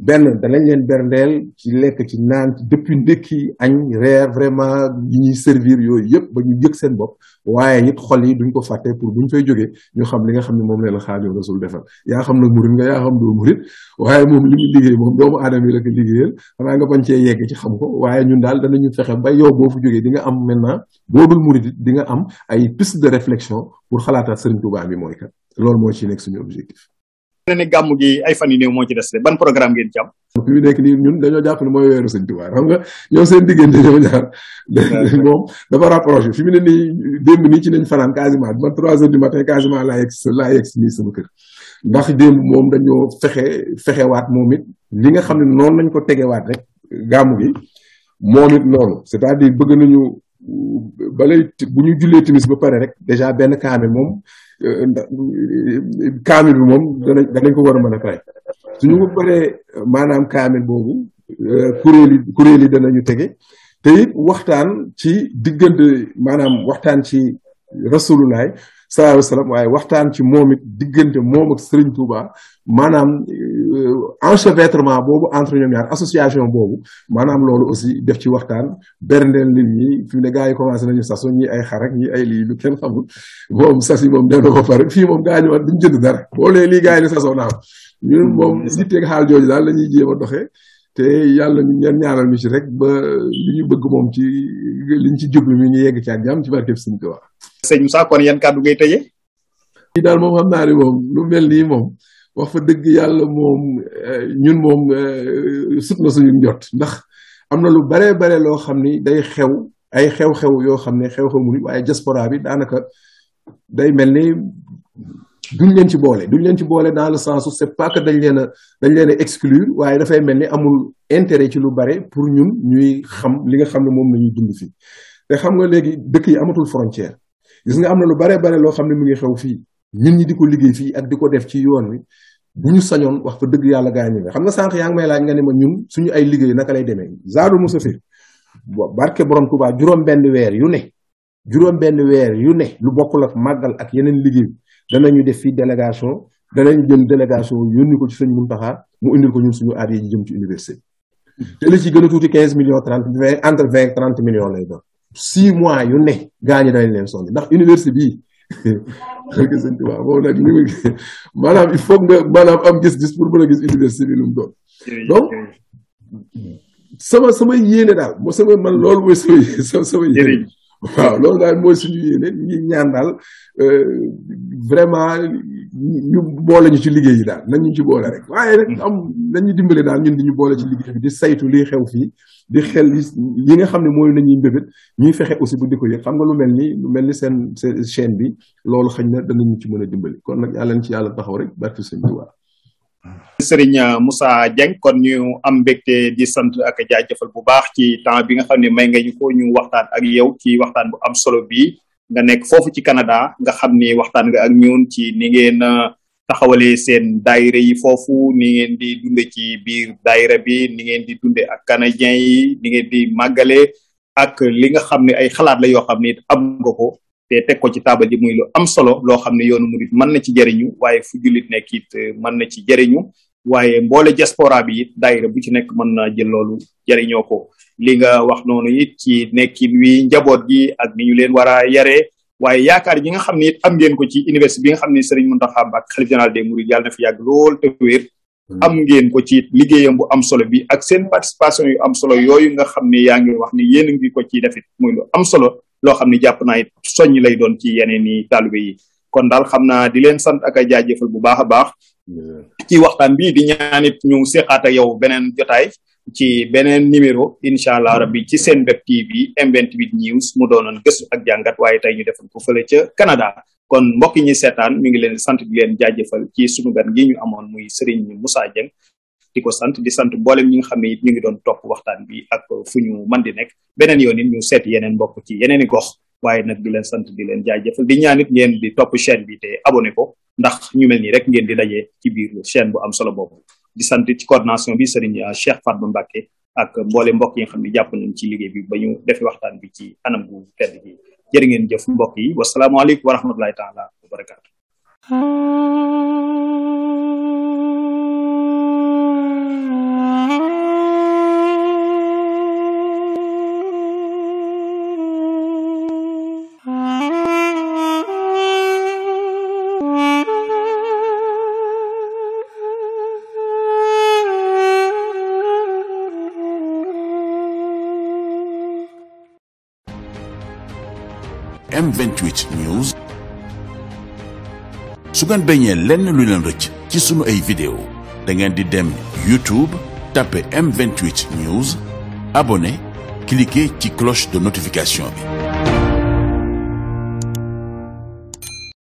benn danañ leen berndeel ci lekk ci naan depuis ndekki añ reer vraiment yi ñuy servir yooyu yëpp ba ñu yëg seen bopp waaye it xol yi duñ ko fàtte pour buñ fay jógee ñu xam li nga xam ne moom leen Xaadimu Rasuul defal yaa xam nag murit nga yaa xam doo murit waaye moom li mu liggéey moom doomu aadama yi la ko liggéeyal xanaa nga bañ cee yegg ci xam ko waaye ñun daal danañu fexe ba yow boo fu jógee di nga am maintenant boo dul murit di nga am ay piste de réflexion pour xalaataat Sëriñ Tuubaa bi mooy kat loolu moo ci nekk suñu objectif ne gàmm gi ay fan yu néew moo ci des de ban programme ngeen ci am. fi mu nekk nii ñun dañoo jàpp ne mooy weeru Sëñ Tuubaa xam nga ñoom seen diggante ñoo ñaar moom dafa rapproché fi mu ne nii démb nii ci lañ fanaan quasiment man 3 heures du matin quasiment laa yegg nii sama kër ndax démb moom dañoo fexewaat moom it li nga xam ne noonu lañ ko tegewaat rek gàmmu gi moom it noonu c'est-à-dire bëgg nañu balay bu ñu jullee timis ba pare rek déjà benn kaamil moom kaamil bi moom danañ ko war a mën a fay suñu ko paree maanaam kaamil boobu kuréel yi danañu tege te it waxtaan ci diggante maanaam waxtaan ci rasulullah sallallahu alayhi wa sallam waaye waxtaan ci moom it diggante moom ak Serigne Touba maanaam enchevêtrement boobu entre ñoom ñaar association boobu maanaam loolu aussi def ci waxtaan berndeel nit ñi fi mu ne gars yi commencé nañu saso ñi ay xarak ñi ay lii lu kenn xamul moom sas yi moom dana ko pare fii moom gaa ñu duñ jënd dara boo lee lii gars yi ni sasoo naaw ñun moom yitteeg xaal jooju daal la ñuy jéem a doxee te yàlla ñu ñeen ñaanal ñu ci rek ba li ñu bëgg moom ci liñ ci jublu mi ñu yegg ci ak jàmm ci barkeb Sëñ Tuubaa. sëñ Moussa kon yan kàddu ngay tëjee. lii daal moom xam naa ni moom lu mel nii moom wax fa dëgg yàlla moom ñun moom sut na suñu njot ndax am na lu bare loo xam ni day xew ay xew-xew yoo xam ne xew-xew mu ni waaye diaspora bi daanaka day mel ni duñ leen ci boole dans le sens où c'est pas que dañ leen a exclure waaye dafay mel ni amul intérêt ci lu bare pour ñun ñuy xam li nga xam ne moom la ñuy dund fii te xam nga léegi dëkk yi amatul frontière gis nga am na lu bare loo xam ne mu ngi xew fii ñun ñi di ko liggéey fii ak di ko def ci yoon wi bu ñu sañoon wax fa dëgg yàlla gaa ñu ne xam nga sànq yaa ngi may laaj nga ne ma ñun suñu ay liggéey naka lay demee Zadul Musafir barke borom Tuubaa juróom-benn weer yu ne lu bokkul ak màggal ak yeneen liggéey danañu def fii délégation danañ jël délégation yónni ko ci Sëñ Muntaxa mu indil ko ñun suñu aada yi jëm ci université te li ci gën a tuuti 15 millions 30 entre 20 30 millions lay doon 6 mois yu ne gaa ñi dañ leen sonn ndax université bii Sëñ Tuubaa moom nag maanaam il faut nga maanaam am gis-gis pour mën a gis université bi lu mu doon donc sama yéene daal man loolu mooy sama yéene waaw loolu daal mooy suñu yéene ñi ñaan daal vraiment ñu boole ñu ci liggéey yi daal nañ ñu ci boole rek waaye rek nañu dimbale daal ñun di ñu boole ci liggéey bi di saytu liy xew fii di xel yi nga xam ne mooy nañuy mbébét ñuy fexe aussi bu di ko yëg xam nga lu mel ni seen chaîne bi loolu xëy na danañu ci mën a dimbali kon nag yàlla na ci yàlla taxaw rek barke Sëñ Tuubaa. Serigne Moussa Dieng kon ñu am mbégte di sant ak jaajëfal bu baax ci temps bi nga xam ne may nga ñu ko ñu waxtaan ak yow ci waxtaan bu am solo bii nga nekk foofu ci Canada nga xam ni waxtaan nga ak ñun ci ni ngeen taxawalee seen daayira yi foofu ni ngeen di dunde ci biir daayira bi ni ngeen di dunde ak canadien yi ni ngeen di màggale ak li nga xam ne ay xalaat la yoo xam ne am nga ko te teg ko ci taabal ji muy lu am solo loo xam ne yoonu murid mën na ci jëriñu waaye fu jullit nekk it mën na ci jëriñu waaye mboole diaspora bi it daayira bu ci nekk mën na jël loolu jëriñoo ko li nga wax noonu it ci nekkin wi njaboot gi ak ni ñu leen war a yaree waaye yaakaar yi nga xam ne it am ngeen ko ci université bi nga xam ne Serigne Mountakha Mbacké xalif général des mourides yàlla na fi yàgg lool te wér am ngeen ko ci liggéeyam bu am solo bi ak seen participation yu am solo yooyu nga xam ne yaa ngi wax ne yéen a ngi ko ci defit muy lu am solo loo xam ne jàpp naa it soññ lay doon ci yeneen i taalibe yi kon daal xam naa di leen sant ak a jaajëfal bu baax a baax ci waxtaan bi di ñaanit ñu seqaat ak yow beneen jotaay ci beneen numéro incha allah rabbi ci seen web TV M28 News mu doonoon gëstu ak jàngat waaye tey ñu defal ko fële ca Canada kon mbokk ñi seetaan mi ngi leen sant di leen jaajëfal ci sunu gan gi ñu amoon muy Serigne Moussa Dieng di ko sant di sant mboolem ñi nga xam ne it ñu ngi doon topp waxtaan bi ak fu ñu mën di nekk beneen yoon it ñu seet yeneen mbokk ci yeneen i gox waaye nag di leen sant di leen jaajëfal di ñaan it ngeen di topp chaîne bi te abonné ko ndax ñu mel nii rek ngeen di dajee ci biir chaîne bu am solo boobu di sant ci coordination bi Serigne Cheikh Fatma Mbacké ak mboole mbokk yi nga xam ne jàpp nañ ci liggéey bi ba ñu defi waxtaan bi ci anam gu tedd gi jërë ngeen jëf mbokk yi wasalaamaaleykum wa rahmatullahi taala wa barakaatu. M28 News su ngeen bañee lenn lu leen rëcc ci ci sunu ay vidéo da ngeen di dem YouTube tapé M28 News abonné cliquer ci cloche de notification bi